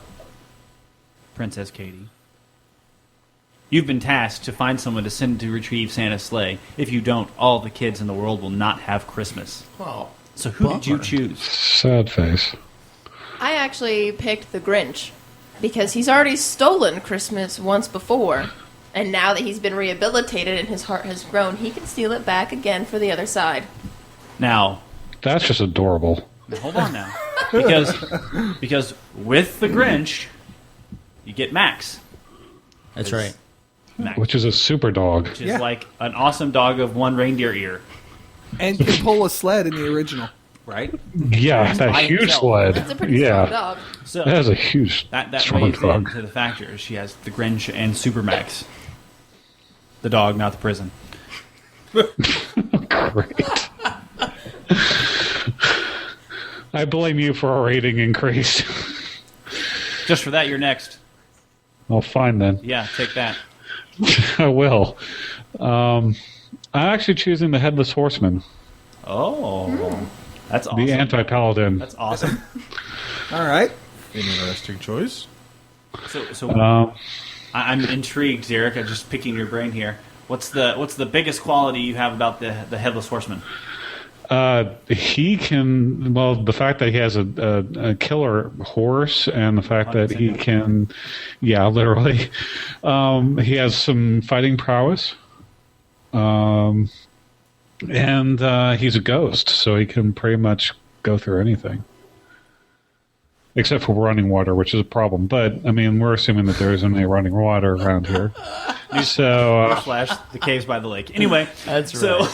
[SPEAKER 2] Princess Katie, you've been tasked to find someone to send to retrieve Santa's sleigh. If you don't, all the kids in the world will not have Christmas.
[SPEAKER 1] Oh,
[SPEAKER 2] So who did you
[SPEAKER 1] bummer.
[SPEAKER 2] choose?
[SPEAKER 8] Sad face.
[SPEAKER 3] I actually picked the Grinch because he's already stolen Christmas once before, and now that he's been rehabilitated and his heart has grown, he can steal it back again for the other side.
[SPEAKER 2] Now,
[SPEAKER 8] That's just adorable.
[SPEAKER 2] hold on now. Because with the Grinch, you get Max.
[SPEAKER 1] that's right.
[SPEAKER 2] Max,
[SPEAKER 8] Which is a super dog.
[SPEAKER 2] which is
[SPEAKER 6] Yeah.
[SPEAKER 2] like an awesome dog of one reindeer ear.
[SPEAKER 6] and can pull a sled in the original.
[SPEAKER 2] Right?
[SPEAKER 8] Yeah, that
[SPEAKER 2] by
[SPEAKER 8] huge
[SPEAKER 2] himself.
[SPEAKER 8] sled.
[SPEAKER 3] That's a pretty strong
[SPEAKER 8] Yeah,
[SPEAKER 3] dog.
[SPEAKER 2] So
[SPEAKER 8] that is a huge,
[SPEAKER 2] that
[SPEAKER 8] strong
[SPEAKER 2] plays
[SPEAKER 8] dog.
[SPEAKER 2] into the factors. She has the Grinch and Super Max. The dog, not the prison.
[SPEAKER 8] Great. I blame you for our rating increase.
[SPEAKER 2] Just for that, you're next.
[SPEAKER 8] Well, fine then.
[SPEAKER 2] Yeah, take that.
[SPEAKER 8] I will. I'm actually choosing the Headless Horseman,
[SPEAKER 2] Oh, that's awesome.
[SPEAKER 8] the anti-paladin.
[SPEAKER 2] That's awesome.
[SPEAKER 6] All right.
[SPEAKER 4] Interesting choice.
[SPEAKER 2] So I'm intrigued, Derek. I'm just picking your brain here. What's the biggest quality you have about the Headless Horseman?
[SPEAKER 8] He can, well, the fact that he has a killer horse and the fact that he can, yeah, literally, he has some fighting prowess. And he's a ghost, so he can pretty much go through anything. Except for running water, which is a problem. But, I mean, we're assuming that there isn't any running water around here. So,
[SPEAKER 2] Flash, the caves by the lake. Anyway,
[SPEAKER 1] That's
[SPEAKER 2] so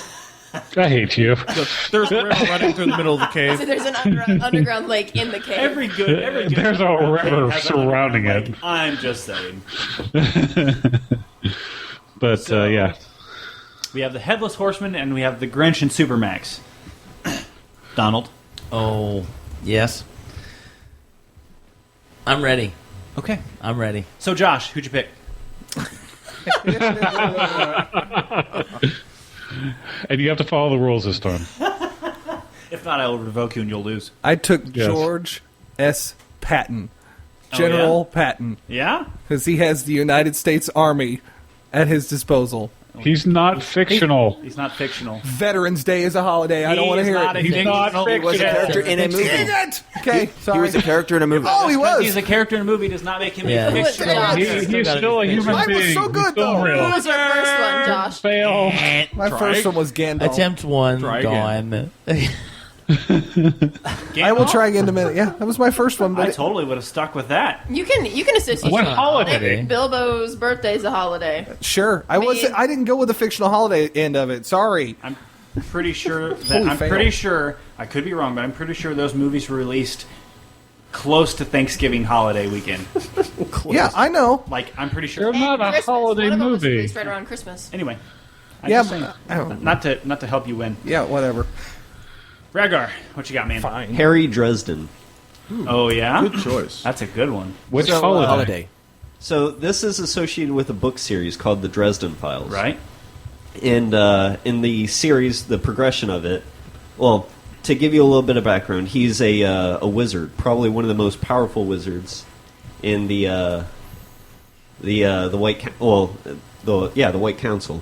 [SPEAKER 1] right.
[SPEAKER 8] I hate you.
[SPEAKER 4] There's a river running through the middle of the
[SPEAKER 3] So
[SPEAKER 4] cave.
[SPEAKER 3] there's an underground lake in the cave.
[SPEAKER 2] every good
[SPEAKER 8] There's a
[SPEAKER 2] underground
[SPEAKER 8] river
[SPEAKER 2] cave has an
[SPEAKER 8] surrounding
[SPEAKER 2] underground
[SPEAKER 8] it.
[SPEAKER 2] lake. I'm just saying.
[SPEAKER 8] But,
[SPEAKER 2] So-
[SPEAKER 8] yeah.
[SPEAKER 2] We have the Headless Horseman and we have the Grinch and Supermax. Donald.
[SPEAKER 1] Oh, yes. I'm ready.
[SPEAKER 2] Okay.
[SPEAKER 1] I'm ready.
[SPEAKER 2] So, Josh, who'd you pick?
[SPEAKER 8] And you have to follow the rules this time.
[SPEAKER 2] If not, I will revoke you and you'll lose.
[SPEAKER 6] I took
[SPEAKER 8] Yes.
[SPEAKER 6] George S. Patton,
[SPEAKER 2] Oh,
[SPEAKER 6] General Patton,
[SPEAKER 2] Yeah?
[SPEAKER 6] because he has the United States Army at his disposal.
[SPEAKER 8] He's not fictional.
[SPEAKER 2] He's not fictional.
[SPEAKER 6] Veterans Day is a holiday. I don't want to hear it.
[SPEAKER 8] He's not
[SPEAKER 7] He was a character in a movie.
[SPEAKER 6] Dang it! Okay,
[SPEAKER 7] He
[SPEAKER 6] sorry.
[SPEAKER 7] was a character in a movie.
[SPEAKER 6] Oh, he was.
[SPEAKER 2] He's a character in a movie does not make him
[SPEAKER 1] Yeah.
[SPEAKER 2] a fictional.
[SPEAKER 3] Josh.
[SPEAKER 8] He's still a human
[SPEAKER 6] Mine was
[SPEAKER 8] being.
[SPEAKER 6] so good,
[SPEAKER 8] He's still
[SPEAKER 6] though.
[SPEAKER 8] real.
[SPEAKER 3] What was your first one, Josh?
[SPEAKER 8] Fail.
[SPEAKER 6] My first one was Gandalf.
[SPEAKER 1] Attempt one,
[SPEAKER 4] Try
[SPEAKER 1] gone.
[SPEAKER 6] I will try again in a minute. Yeah, that was my first one.
[SPEAKER 2] I
[SPEAKER 6] But
[SPEAKER 2] totally would have stuck with that.
[SPEAKER 3] You can associate
[SPEAKER 8] What
[SPEAKER 3] it.
[SPEAKER 8] holiday?
[SPEAKER 3] Bilbo's birthday's a holiday.
[SPEAKER 6] sure, I didn't go with the fictional holiday end of it. Sorry.
[SPEAKER 2] I'm pretty sure that
[SPEAKER 6] Holy
[SPEAKER 2] I'm
[SPEAKER 6] fail.
[SPEAKER 2] pretty sure I could be wrong, but I'm pretty sure those movies were released close to Thanksgiving holiday weekend.
[SPEAKER 6] Yeah, I know.
[SPEAKER 2] Like I'm pretty sure.
[SPEAKER 8] They're not a
[SPEAKER 3] Christmas.
[SPEAKER 8] holiday
[SPEAKER 3] One of them was
[SPEAKER 8] movie.
[SPEAKER 3] released right around Christmas.
[SPEAKER 2] Anyway, I'm
[SPEAKER 6] Yeah,
[SPEAKER 2] just saying,
[SPEAKER 6] I don't-
[SPEAKER 2] not to help you win.
[SPEAKER 6] Yeah, whatever.
[SPEAKER 2] Rhaegar, what you got, man?
[SPEAKER 6] Fine.
[SPEAKER 5] Harry Dresden.
[SPEAKER 2] Oh yeah,
[SPEAKER 4] Good choice.
[SPEAKER 2] that's a good one.
[SPEAKER 8] Which
[SPEAKER 7] So,
[SPEAKER 8] holiday?
[SPEAKER 5] So this is associated with a book series called The Dresden Files.
[SPEAKER 2] Right?
[SPEAKER 5] And in the series, the progression of it, well, to give you a little bit of background, he's a wizard, probably one of the most powerful wizards in the White the White Council,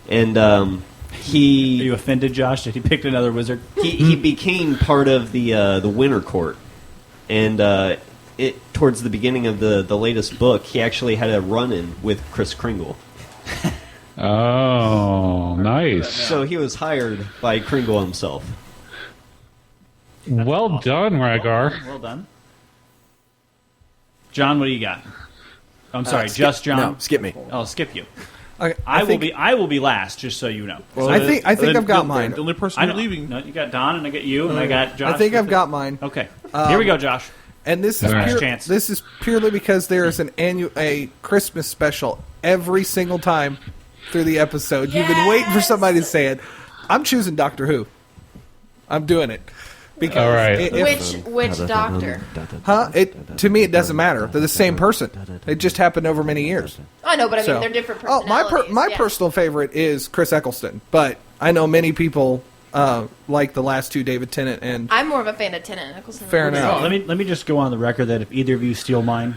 [SPEAKER 5] and
[SPEAKER 2] Are
[SPEAKER 5] he
[SPEAKER 2] you offended, Josh, that he picked another wizard?
[SPEAKER 5] he became part of the Winter Court, and towards the beginning of the latest book, he actually had a run-in with Kris Kringle.
[SPEAKER 8] Oh, nice.
[SPEAKER 5] So he was hired by Kringle himself.
[SPEAKER 8] Well done, Rhaegar.
[SPEAKER 2] Well done. John, what do you got? I'm sorry,
[SPEAKER 7] Skip-
[SPEAKER 2] just John.
[SPEAKER 7] No, skip me.
[SPEAKER 2] I'll skip you.
[SPEAKER 6] Okay,
[SPEAKER 2] I will be last, just so you know.
[SPEAKER 6] I think I've got mine.
[SPEAKER 4] The only person
[SPEAKER 2] I
[SPEAKER 4] you're
[SPEAKER 2] know.
[SPEAKER 4] leaving.
[SPEAKER 2] No, you got Don, and I got you, and I got Josh.
[SPEAKER 6] I think I've got mine.
[SPEAKER 2] Okay, here we go, Josh.
[SPEAKER 6] And this is
[SPEAKER 8] All right.
[SPEAKER 6] pure,
[SPEAKER 2] Chance.
[SPEAKER 6] this is purely because there is a Christmas special every single time through the episode. You've been waiting for somebody to say it. I'm choosing Doctor Who. I'm doing it because
[SPEAKER 8] All right.
[SPEAKER 3] Which doctor?
[SPEAKER 6] To me it doesn't matter. They're the same person. It just happened over many years.
[SPEAKER 3] I know, but I mean
[SPEAKER 6] So-
[SPEAKER 3] they're different
[SPEAKER 6] Oh,
[SPEAKER 3] personalities.
[SPEAKER 6] my
[SPEAKER 3] yeah.
[SPEAKER 6] personal favorite is Chris Eccleston, but I know many people like the last two, David Tennant and
[SPEAKER 3] I'm more of a fan of Tennant Nicholson.
[SPEAKER 6] Fair enough.
[SPEAKER 2] Let me just go on the record that if either of you steal mine,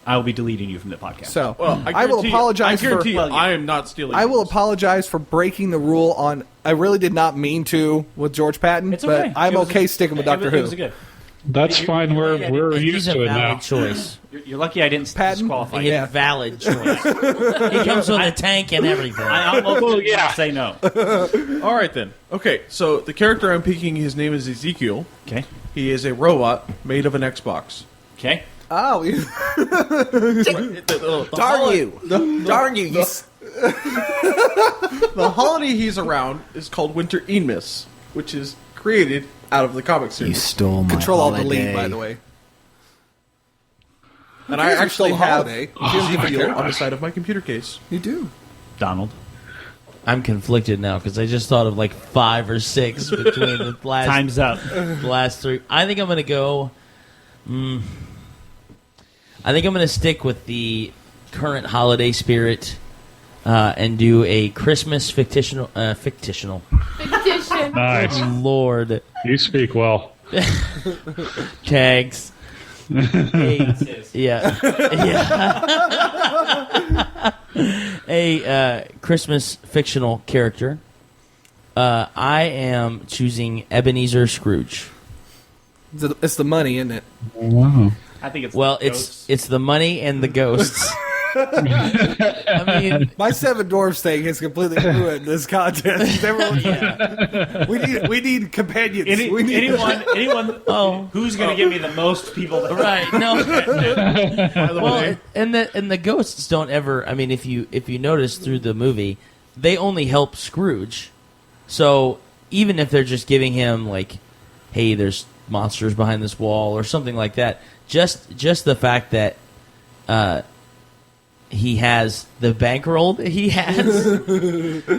[SPEAKER 2] I will be deleting you from the podcast.
[SPEAKER 6] so.
[SPEAKER 4] Well,
[SPEAKER 6] I will apologize
[SPEAKER 4] I guarantee
[SPEAKER 6] for.
[SPEAKER 4] you, I am not stealing.
[SPEAKER 6] I will
[SPEAKER 4] yours.
[SPEAKER 6] apologize for breaking the rule on. I really did not mean to with George Patton,
[SPEAKER 2] It's okay.
[SPEAKER 6] but I'm
[SPEAKER 2] It was
[SPEAKER 6] okay
[SPEAKER 2] a-
[SPEAKER 6] sticking with
[SPEAKER 2] it
[SPEAKER 6] Doctor
[SPEAKER 2] was- It was
[SPEAKER 6] Who.
[SPEAKER 2] good.
[SPEAKER 8] That's fine. We're
[SPEAKER 1] He's
[SPEAKER 8] used
[SPEAKER 1] a
[SPEAKER 8] to it
[SPEAKER 1] valid
[SPEAKER 8] now.
[SPEAKER 1] choice.
[SPEAKER 2] You're lucky I didn't
[SPEAKER 6] Patton?
[SPEAKER 2] disqualify
[SPEAKER 1] He's
[SPEAKER 2] you.
[SPEAKER 6] Yeah.
[SPEAKER 1] a valid choice. He comes with a tank and everything.
[SPEAKER 2] I almost
[SPEAKER 8] Well,
[SPEAKER 2] did
[SPEAKER 8] yeah.
[SPEAKER 2] not say no.
[SPEAKER 4] All right then. Okay, so the character I'm picking, his name is Ezekiel.
[SPEAKER 2] Okay.
[SPEAKER 4] He is a robot made of an Xbox.
[SPEAKER 2] Okay.
[SPEAKER 6] Oh,
[SPEAKER 7] Darn you! Darn you! You s-
[SPEAKER 4] The holiday he's around is called Winter Eamus, which is created out of the comic
[SPEAKER 7] you
[SPEAKER 4] series.
[SPEAKER 7] stole my
[SPEAKER 6] Control Alt
[SPEAKER 7] holiday.
[SPEAKER 6] Delete, by the way.
[SPEAKER 4] And I
[SPEAKER 6] cares if
[SPEAKER 4] actually
[SPEAKER 6] it's still a
[SPEAKER 4] have
[SPEAKER 6] holiday?
[SPEAKER 4] Ezekiel on the side of my computer case.
[SPEAKER 6] You do.
[SPEAKER 2] Donald.
[SPEAKER 1] I'm conflicted now because I just thought of like 5 or 6 between the last
[SPEAKER 2] Time's up.
[SPEAKER 1] the last 3. I think I'm going to go. I think I'm going to stick with the current holiday spirit and do a Christmas fictional.
[SPEAKER 3] Fictitious.
[SPEAKER 8] Nice.
[SPEAKER 1] Lord,
[SPEAKER 8] You speak well.
[SPEAKER 1] Tags. Yeah, yeah. A Christmas fictional character. I am choosing Ebenezer Scrooge.
[SPEAKER 6] It's the money, isn't it?
[SPEAKER 8] Wow.
[SPEAKER 2] I think it's
[SPEAKER 1] Well,
[SPEAKER 2] ghosts.
[SPEAKER 1] it's the money and the ghosts. I mean,
[SPEAKER 6] My Seven Dwarfs thing has completely ruined this contest. Everyone, we need companions. we need
[SPEAKER 2] anyone
[SPEAKER 1] oh,
[SPEAKER 2] who's going to give me the most people to
[SPEAKER 1] right? No.
[SPEAKER 4] By the
[SPEAKER 1] Well,
[SPEAKER 4] way,
[SPEAKER 1] and the ghosts don't ever. I mean, if you notice through the movie, they only help Scrooge. So even if they're just giving him like, "Hey, there's monsters behind this wall" or something like that, just the fact that he has the bankroll that he has.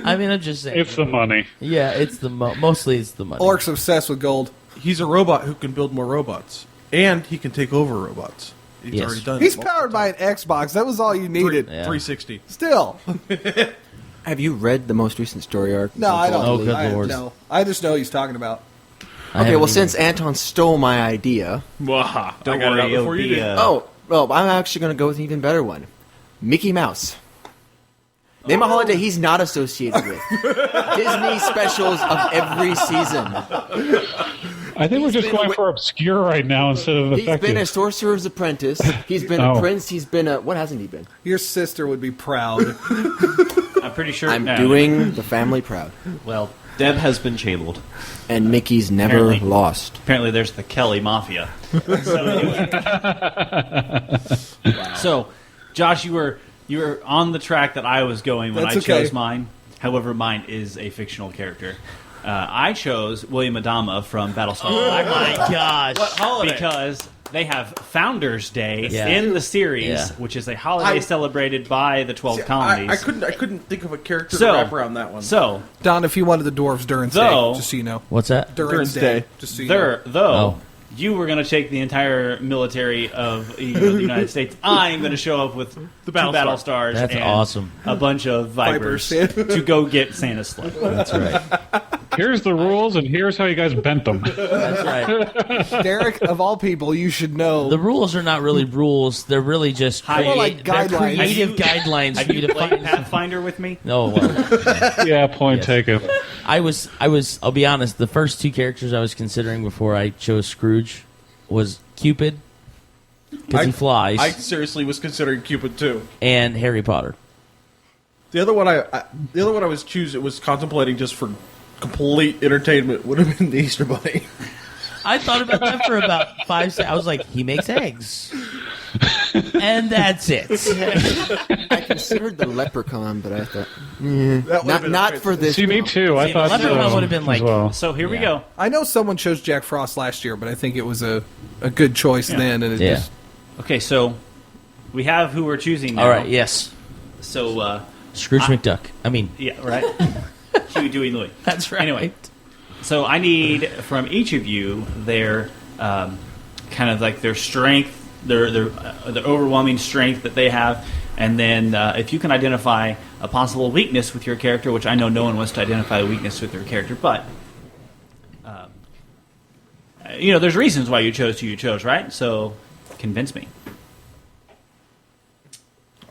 [SPEAKER 1] I mean, I'm just saying.
[SPEAKER 8] It's the money.
[SPEAKER 1] Yeah, it's the mostly it's the money.
[SPEAKER 6] Orcs obsessed with gold.
[SPEAKER 4] he's a robot who can build more robots, and he can take over robots. He's
[SPEAKER 1] Yes.
[SPEAKER 4] already done.
[SPEAKER 6] He's
[SPEAKER 4] it.
[SPEAKER 6] powered by an Xbox. That was all you needed.
[SPEAKER 1] Yeah.
[SPEAKER 4] 360.
[SPEAKER 6] Still.
[SPEAKER 7] Have you read the most recent story arc?
[SPEAKER 6] No, I don't.
[SPEAKER 1] Oh, good
[SPEAKER 6] I,
[SPEAKER 1] lord.
[SPEAKER 6] No, I just know what he's talking about.
[SPEAKER 1] I
[SPEAKER 7] Okay,
[SPEAKER 1] haven't
[SPEAKER 7] well,
[SPEAKER 1] even-
[SPEAKER 7] since Anton stole my idea,
[SPEAKER 2] Waha.
[SPEAKER 5] Don't
[SPEAKER 2] I got it out
[SPEAKER 5] worry,
[SPEAKER 2] before
[SPEAKER 5] it'll
[SPEAKER 2] you
[SPEAKER 5] be,
[SPEAKER 2] did.
[SPEAKER 7] well, I'm actually going to go with an even better one. Mickey Mouse. Name a holiday he's not associated with. Disney specials of every season.
[SPEAKER 8] I think we're just
[SPEAKER 7] been
[SPEAKER 8] going
[SPEAKER 7] wi-
[SPEAKER 8] for obscure right now instead of
[SPEAKER 7] He's
[SPEAKER 8] effective.
[SPEAKER 7] been a sorcerer's apprentice. He's been a
[SPEAKER 8] Oh.
[SPEAKER 7] prince. He's been a... What hasn't he been?
[SPEAKER 6] Your sister would be proud.
[SPEAKER 2] I'm pretty sure.
[SPEAKER 7] I'm
[SPEAKER 2] no,
[SPEAKER 7] doing the family proud.
[SPEAKER 2] Well,
[SPEAKER 5] Deb has been channeled.
[SPEAKER 7] And Mickey's never
[SPEAKER 2] Apparently.
[SPEAKER 7] lost.
[SPEAKER 2] apparently there's the Kelly Mafia. So, Josh, you were on the track that I was going when
[SPEAKER 6] That's
[SPEAKER 2] I
[SPEAKER 6] okay.
[SPEAKER 2] chose mine. However, mine is a fictional character. I chose William Adama from Battlestar
[SPEAKER 1] Oh my gosh!
[SPEAKER 2] because they have Founders Day
[SPEAKER 1] Yeah.
[SPEAKER 2] in the series,
[SPEAKER 1] Yeah.
[SPEAKER 2] which is a holiday celebrated by the 12 colonies.
[SPEAKER 4] I couldn't think of a character
[SPEAKER 2] So-
[SPEAKER 4] to wrap around that one.
[SPEAKER 2] So,
[SPEAKER 6] Don, if you wanted the dwarves Durin's
[SPEAKER 2] Though-
[SPEAKER 6] Day, just so you know.
[SPEAKER 1] What's that?
[SPEAKER 6] Durin's
[SPEAKER 4] Day.
[SPEAKER 6] Day. Just so you know.
[SPEAKER 2] though
[SPEAKER 1] Oh.
[SPEAKER 2] you were going to take the entire military of the United States, I'm going to show up with the battle stars
[SPEAKER 1] That's
[SPEAKER 2] and
[SPEAKER 1] awesome.
[SPEAKER 2] a bunch of vipers to go get Santa's sled.
[SPEAKER 1] That's right.
[SPEAKER 8] Here's the rules, and here's how you guys bent them.
[SPEAKER 1] That's right.
[SPEAKER 6] Derek, of all people, you should know.
[SPEAKER 1] The rules are not really rules; they're really just
[SPEAKER 2] More
[SPEAKER 6] like
[SPEAKER 1] they're
[SPEAKER 6] guidelines.
[SPEAKER 1] creative guidelines
[SPEAKER 2] Have
[SPEAKER 1] for you
[SPEAKER 2] you
[SPEAKER 1] to
[SPEAKER 2] played
[SPEAKER 1] find.
[SPEAKER 2] Pathfinder with me?
[SPEAKER 1] No, well,
[SPEAKER 8] Yeah, point
[SPEAKER 1] Yes.
[SPEAKER 8] taken.
[SPEAKER 1] I was. I'll be honest. The first two characters I was considering before I chose Scrooge was Cupid because he flies,
[SPEAKER 4] I seriously was considering Cupid too.
[SPEAKER 1] and Harry Potter.
[SPEAKER 4] The other one I was contemplating just for complete entertainment would have been the Easter Bunny.
[SPEAKER 1] I thought about that for about 5 seconds. I was like, he makes eggs, and that's it.
[SPEAKER 7] I considered the leprechaun, but I thought,
[SPEAKER 4] That would have been
[SPEAKER 7] not
[SPEAKER 4] a
[SPEAKER 7] for this.
[SPEAKER 8] See, me too. I
[SPEAKER 1] See,
[SPEAKER 8] thought
[SPEAKER 1] Leprechaun
[SPEAKER 8] so
[SPEAKER 1] would have been like-
[SPEAKER 8] as well.
[SPEAKER 2] So here we
[SPEAKER 1] Yeah.
[SPEAKER 2] go.
[SPEAKER 6] I know someone chose Jack Frost last year, but I think it was a good choice
[SPEAKER 2] Yeah.
[SPEAKER 6] then. And it
[SPEAKER 1] Yeah.
[SPEAKER 6] just
[SPEAKER 2] Okay, so we have who we're choosing now.
[SPEAKER 1] All right. Yes.
[SPEAKER 2] So,
[SPEAKER 1] Scrooge McDuck. I mean,
[SPEAKER 2] yeah, right? Huey, Dewey, Louie.
[SPEAKER 1] that's right.
[SPEAKER 2] Anyway, so I need from each of you their kind of like their strength, their overwhelming strength that they have, and then if you can identify a possible weakness with your character, which I know no one wants to identify a weakness with their character, but there's reasons why you chose who you chose, right? So convince me.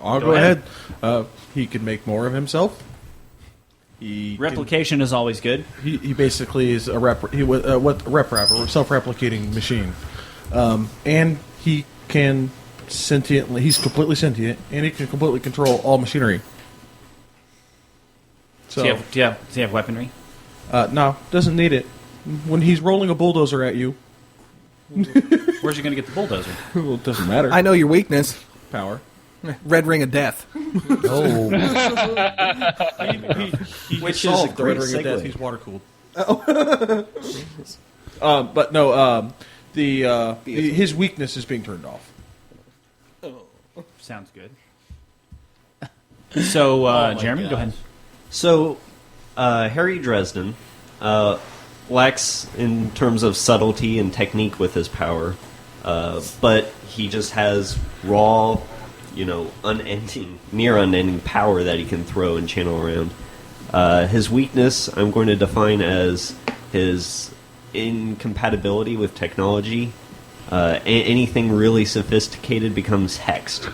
[SPEAKER 4] I'll
[SPEAKER 2] Go
[SPEAKER 4] go
[SPEAKER 2] ahead.
[SPEAKER 4] ahead. He can make more of himself. He
[SPEAKER 2] Replication is always good.
[SPEAKER 4] He basically is a self-replicating machine, and he can sentiently. He's completely sentient, and he can completely control all machinery. So
[SPEAKER 2] Do you have weaponry?
[SPEAKER 4] no, doesn't need it. When he's rolling a bulldozer at you,
[SPEAKER 2] Where's you going to get the bulldozer?
[SPEAKER 4] well, it doesn't matter.
[SPEAKER 6] I know your weakness.
[SPEAKER 4] Power.
[SPEAKER 6] Red Ring of Death.
[SPEAKER 1] Oh,
[SPEAKER 5] Which
[SPEAKER 4] Solved
[SPEAKER 5] is a
[SPEAKER 4] the
[SPEAKER 5] great
[SPEAKER 4] Red Ring of Death.
[SPEAKER 5] segue.
[SPEAKER 4] He's water cooled. But no, his weakness is being turned off.
[SPEAKER 2] Sounds good. So, Jeremy, go ahead.
[SPEAKER 5] So, Harry Dresden lacks in terms of subtlety and technique with his power, but he just has raw, near unending power that he can throw and channel around. His weakness, I'm going to define as his incompatibility with technology. Anything really sophisticated becomes hexed.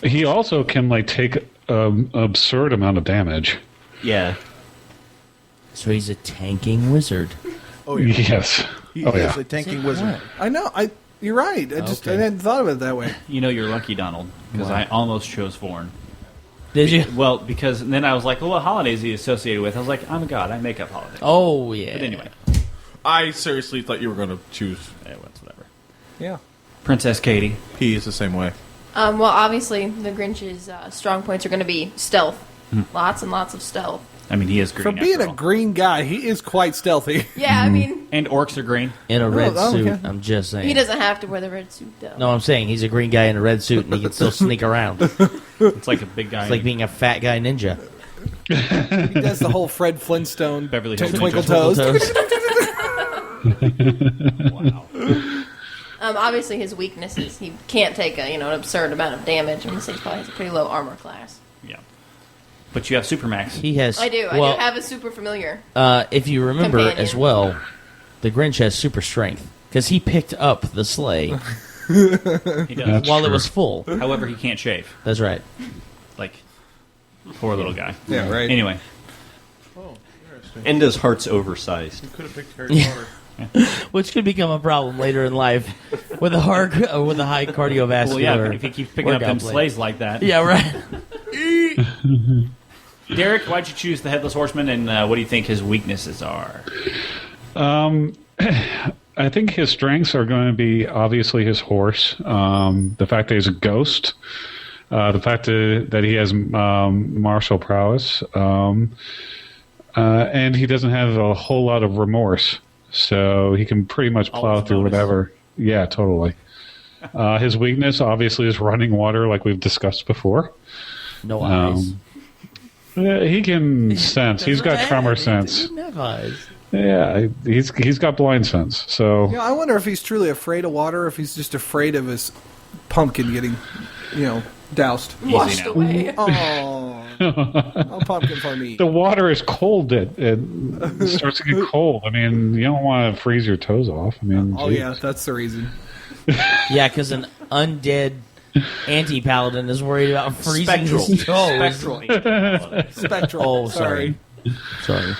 [SPEAKER 8] He also can take absurd amount of damage.
[SPEAKER 5] Yeah.
[SPEAKER 1] so he's a tanking wizard.
[SPEAKER 4] Oh yeah,
[SPEAKER 8] Yes.
[SPEAKER 4] he
[SPEAKER 8] Oh
[SPEAKER 4] is
[SPEAKER 8] yeah.
[SPEAKER 4] a tanking wizard.
[SPEAKER 6] I know. You're right. I
[SPEAKER 1] Okay.
[SPEAKER 6] hadn't thought of it that way.
[SPEAKER 2] You know you're lucky, Donald, because I almost chose Foreign.
[SPEAKER 1] Did you?
[SPEAKER 2] Well, because then I was like, well, what holidays is he associated with? I was like, I'm a god. I make up holidays.
[SPEAKER 1] Oh yeah.
[SPEAKER 2] But anyway,
[SPEAKER 4] I seriously thought you were going to choose.
[SPEAKER 2] it's whatever.
[SPEAKER 6] Yeah.
[SPEAKER 2] Princess Katie.
[SPEAKER 4] He is the same way.
[SPEAKER 3] Well, obviously, the Grinch's strong points are going to be stealth. Lots and lots of stealth.
[SPEAKER 2] I mean, he is green.
[SPEAKER 6] For being
[SPEAKER 2] after
[SPEAKER 6] a
[SPEAKER 2] all.
[SPEAKER 6] green guy, he is quite stealthy.
[SPEAKER 3] Yeah, I mean,
[SPEAKER 2] And orcs are green.
[SPEAKER 1] In a red
[SPEAKER 6] oh,
[SPEAKER 1] suit.
[SPEAKER 6] okay.
[SPEAKER 1] I'm just saying.
[SPEAKER 3] he doesn't have to wear the red suit, though.
[SPEAKER 1] No, I'm saying he's a green guy in a red suit and he can still sneak around. It's
[SPEAKER 2] It's like a big guy.
[SPEAKER 1] like being a fat guy ninja.
[SPEAKER 6] He does the whole Fred Flintstone
[SPEAKER 2] Beverly Hills
[SPEAKER 6] Twinkle
[SPEAKER 2] Ninja.
[SPEAKER 6] Toes.
[SPEAKER 2] Wow.
[SPEAKER 3] Obviously, his weaknesses. He can't take an absurd amount of damage. I'm going to say he probably has a pretty low armor class.
[SPEAKER 2] Yeah. But you have Supermax.
[SPEAKER 1] He has.
[SPEAKER 3] I do.
[SPEAKER 1] Well,
[SPEAKER 3] I do have a super familiar.
[SPEAKER 1] if you remember
[SPEAKER 3] companion.
[SPEAKER 1] as well, the Grinch has super strength because he picked up the sleigh
[SPEAKER 2] He does.
[SPEAKER 8] That's
[SPEAKER 1] while it
[SPEAKER 8] true.
[SPEAKER 1] was full.
[SPEAKER 2] However, he can't shave.
[SPEAKER 1] That's right.
[SPEAKER 2] Like, poor little guy.
[SPEAKER 6] Yeah, right.
[SPEAKER 2] Anyway.
[SPEAKER 4] Oh, interesting.
[SPEAKER 5] And his heart's oversized.
[SPEAKER 4] You could have picked Harry Potter.
[SPEAKER 1] Which could become a problem later in life with a high cardiovascular.
[SPEAKER 2] Well, yeah, if he keeps picking up
[SPEAKER 1] workout
[SPEAKER 2] them
[SPEAKER 1] plan.
[SPEAKER 2] sleighs like that.
[SPEAKER 1] Yeah, right.
[SPEAKER 2] Derek, why'd you choose the Headless Horseman, and what do you think his weaknesses are?
[SPEAKER 8] I think his strengths are going to be obviously his horse, the fact that he's a ghost, the fact that he has martial prowess, and he doesn't have a whole lot of remorse, so he can pretty much plow
[SPEAKER 2] Always a
[SPEAKER 8] through
[SPEAKER 2] bonus.
[SPEAKER 8] whatever. Yeah, totally. His weakness obviously is running water, like we've discussed before.
[SPEAKER 1] No eyes.
[SPEAKER 8] Yeah, he can sense. He's got tremor sense.
[SPEAKER 1] He doesn't have eyes.
[SPEAKER 8] Yeah, he's got blind sense. So
[SPEAKER 6] I wonder if he's truly afraid of water, or if he's just afraid of his pumpkin getting, doused.
[SPEAKER 3] Washed
[SPEAKER 2] now.
[SPEAKER 3] away.
[SPEAKER 6] Oh, pumpkin for me.
[SPEAKER 8] the water is cold. It starts to get cold. I mean, you don't want to freeze your toes off. I mean,
[SPEAKER 6] Oh,
[SPEAKER 8] geez.
[SPEAKER 6] yeah, that's the reason.
[SPEAKER 1] Yeah, because an undead anti-paladin is worried about freezing
[SPEAKER 2] Spectral.
[SPEAKER 1] his toes.
[SPEAKER 2] Spectral.
[SPEAKER 6] Spectral.
[SPEAKER 1] Oh, sorry. Sorry.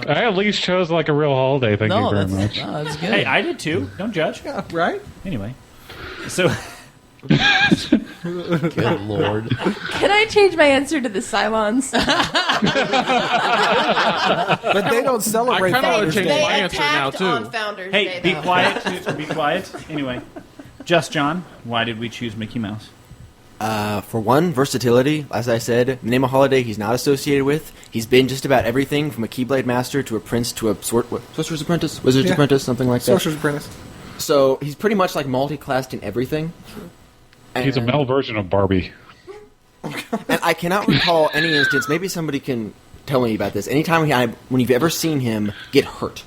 [SPEAKER 8] I at least chose like a real holiday. Thank you
[SPEAKER 1] No,
[SPEAKER 8] very
[SPEAKER 1] that's,
[SPEAKER 8] much.
[SPEAKER 1] no, that's good.
[SPEAKER 2] Hey, I did too. Don't judge.
[SPEAKER 6] Yeah, right?
[SPEAKER 2] Anyway. So,
[SPEAKER 1] Good lord.
[SPEAKER 3] Can I change my answer to the Cylons?
[SPEAKER 6] But they don't celebrate
[SPEAKER 4] I kinda wanna
[SPEAKER 6] Father's
[SPEAKER 4] change
[SPEAKER 6] Day.
[SPEAKER 4] my answer now,
[SPEAKER 3] attacked
[SPEAKER 4] too.
[SPEAKER 3] on Founders
[SPEAKER 2] hey,
[SPEAKER 3] Day,
[SPEAKER 2] be
[SPEAKER 3] though.
[SPEAKER 2] quiet. Be quiet. Anyway. Just John, why did we choose Mickey Mouse?
[SPEAKER 7] For one, versatility. As I said, name a holiday he's not associated with. He's been just about everything from a Keyblade Master to a Prince to a Sorcerer's Apprentice, Wizard's
[SPEAKER 6] Yeah.
[SPEAKER 7] Apprentice, something like that.
[SPEAKER 6] Sorcerer's Apprentice.
[SPEAKER 7] So he's pretty much like multi-classed in everything.
[SPEAKER 8] He's a male version of Barbie.
[SPEAKER 7] And I cannot recall any instance. Maybe somebody can tell me about this. Anytime when you've ever seen him get hurt,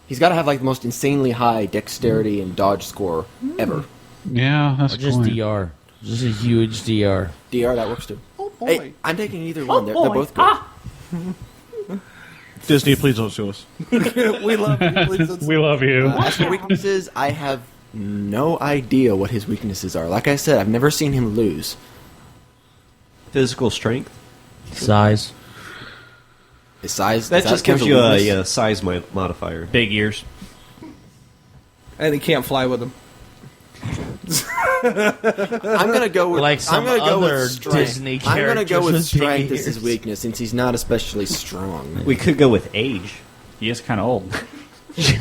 [SPEAKER 7] he's got to have like the most insanely high dexterity and dodge score ever.
[SPEAKER 8] Yeah, that's
[SPEAKER 1] Or just
[SPEAKER 8] cool.
[SPEAKER 1] DR. Just a huge DR.
[SPEAKER 7] DR, that works too.
[SPEAKER 6] Oh, boy.
[SPEAKER 7] Hey, I'm taking either one. They're
[SPEAKER 2] boy.
[SPEAKER 7] both good.
[SPEAKER 4] Disney, please don't sue us.
[SPEAKER 6] We love you. Please, let's-
[SPEAKER 8] We love you.
[SPEAKER 7] As for weaknesses, I have no idea what his weaknesses are. Like I said, I've never seen him lose.
[SPEAKER 5] Physical strength.
[SPEAKER 1] Size.
[SPEAKER 7] His size.
[SPEAKER 5] That
[SPEAKER 7] does
[SPEAKER 5] just
[SPEAKER 7] count
[SPEAKER 5] gives
[SPEAKER 7] as
[SPEAKER 5] you
[SPEAKER 7] weakness?
[SPEAKER 5] a size modifier.
[SPEAKER 2] Big ears.
[SPEAKER 6] And he can't fly with them.
[SPEAKER 7] I'm gonna go with
[SPEAKER 1] Like some
[SPEAKER 7] I'm gonna go
[SPEAKER 1] other
[SPEAKER 7] with strength.
[SPEAKER 1] Disney
[SPEAKER 7] I'm gonna go
[SPEAKER 1] characters
[SPEAKER 7] with
[SPEAKER 1] with
[SPEAKER 7] strength
[SPEAKER 1] big
[SPEAKER 7] as his
[SPEAKER 1] ears.
[SPEAKER 7] weakness since he's not especially strong.
[SPEAKER 5] We could go with age.
[SPEAKER 2] He is kind of old.
[SPEAKER 7] He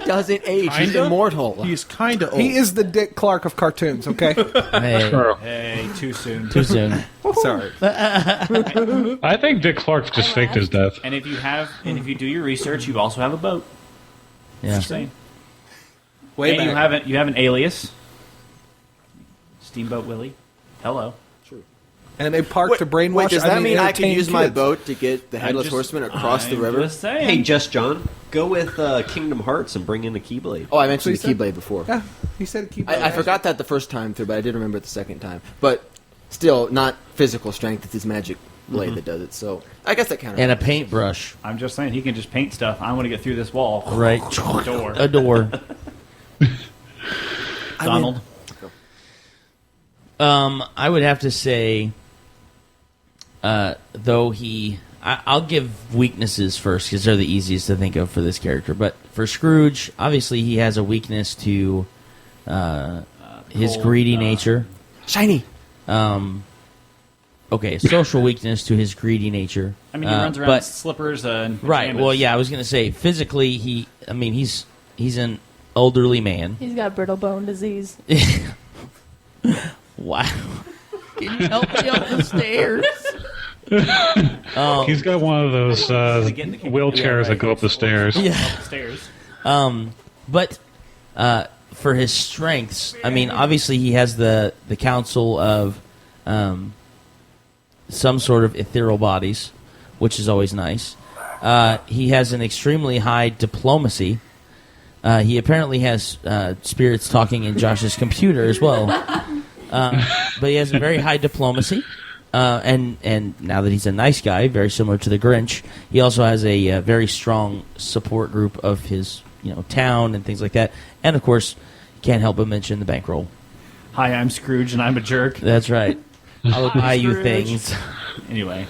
[SPEAKER 7] doesn't age. He's
[SPEAKER 4] Kinda?
[SPEAKER 7] immortal.
[SPEAKER 4] He's kind of old.
[SPEAKER 6] He is the Dick Clark of cartoons, okay?
[SPEAKER 1] Hey,
[SPEAKER 8] Sure.
[SPEAKER 2] Hey, too soon.
[SPEAKER 1] too soon.
[SPEAKER 6] Sorry.
[SPEAKER 8] I think Dick Clark just faked his death.
[SPEAKER 2] And if you do your research, you also have a boat.
[SPEAKER 1] Yeah.
[SPEAKER 2] Just saying.
[SPEAKER 6] Way
[SPEAKER 2] and
[SPEAKER 6] back.
[SPEAKER 2] you have an alias. Steamboat Willie. Hello.
[SPEAKER 6] And they parked to brainwash.
[SPEAKER 7] Wait, does that mean I can
[SPEAKER 6] entertain
[SPEAKER 7] use my
[SPEAKER 6] kids.
[SPEAKER 7] boat to get the Headless
[SPEAKER 2] just-
[SPEAKER 7] Horseman across the
[SPEAKER 2] I'm
[SPEAKER 7] river?
[SPEAKER 2] Just saying.
[SPEAKER 5] Hey, Just John, go with Kingdom Hearts and bring in a Keyblade.
[SPEAKER 7] Oh, I mentioned
[SPEAKER 6] So
[SPEAKER 7] the
[SPEAKER 6] you said-
[SPEAKER 7] Keyblade before.
[SPEAKER 6] Yeah, he said keep.
[SPEAKER 7] I forgot that the first time through, but I did remember it the second time. But still, not physical strength. It's his magic blade that does it. So I guess that counts.
[SPEAKER 1] And a paintbrush.
[SPEAKER 2] I'm just saying he can just paint stuff. I want to get through this wall.
[SPEAKER 1] Right.
[SPEAKER 2] Door.
[SPEAKER 1] A door.
[SPEAKER 2] Donald.
[SPEAKER 1] I would have to say, though I'll give weaknesses first because they're the easiest to think of for this character. But for Scrooge, obviously he has a weakness to his
[SPEAKER 2] Cold,
[SPEAKER 1] greedy nature.
[SPEAKER 7] Shiny.
[SPEAKER 1] Okay, social weakness to his greedy nature.
[SPEAKER 2] I mean, he runs around in slippers and
[SPEAKER 1] right.
[SPEAKER 2] pajamas.
[SPEAKER 1] Well, yeah, I was going to say physically, he's an elderly man.
[SPEAKER 3] He's got brittle bone disease.
[SPEAKER 1] Wow. Can you help me up the stairs?
[SPEAKER 8] He's got one of those
[SPEAKER 2] get in the kitchen.
[SPEAKER 8] wheelchairs that go up the stairs.
[SPEAKER 1] Yeah.
[SPEAKER 2] Upstairs.
[SPEAKER 1] But for his strengths, I mean, obviously he has the council of some sort of ethereal bodies, which is always nice. He has an extremely high diplomacy. He apparently has spirits talking in Josh's computer as well. But he has a very high diplomacy. And now that he's a nice guy, very similar to the Grinch, he also has a very strong support group of his town and things like that. And, of course, can't help but mention the bankroll.
[SPEAKER 2] Hi, I'm Scrooge, and I'm a jerk.
[SPEAKER 1] That's right. I'll buy you
[SPEAKER 2] Scrooge.
[SPEAKER 1] things.
[SPEAKER 2] Anyway.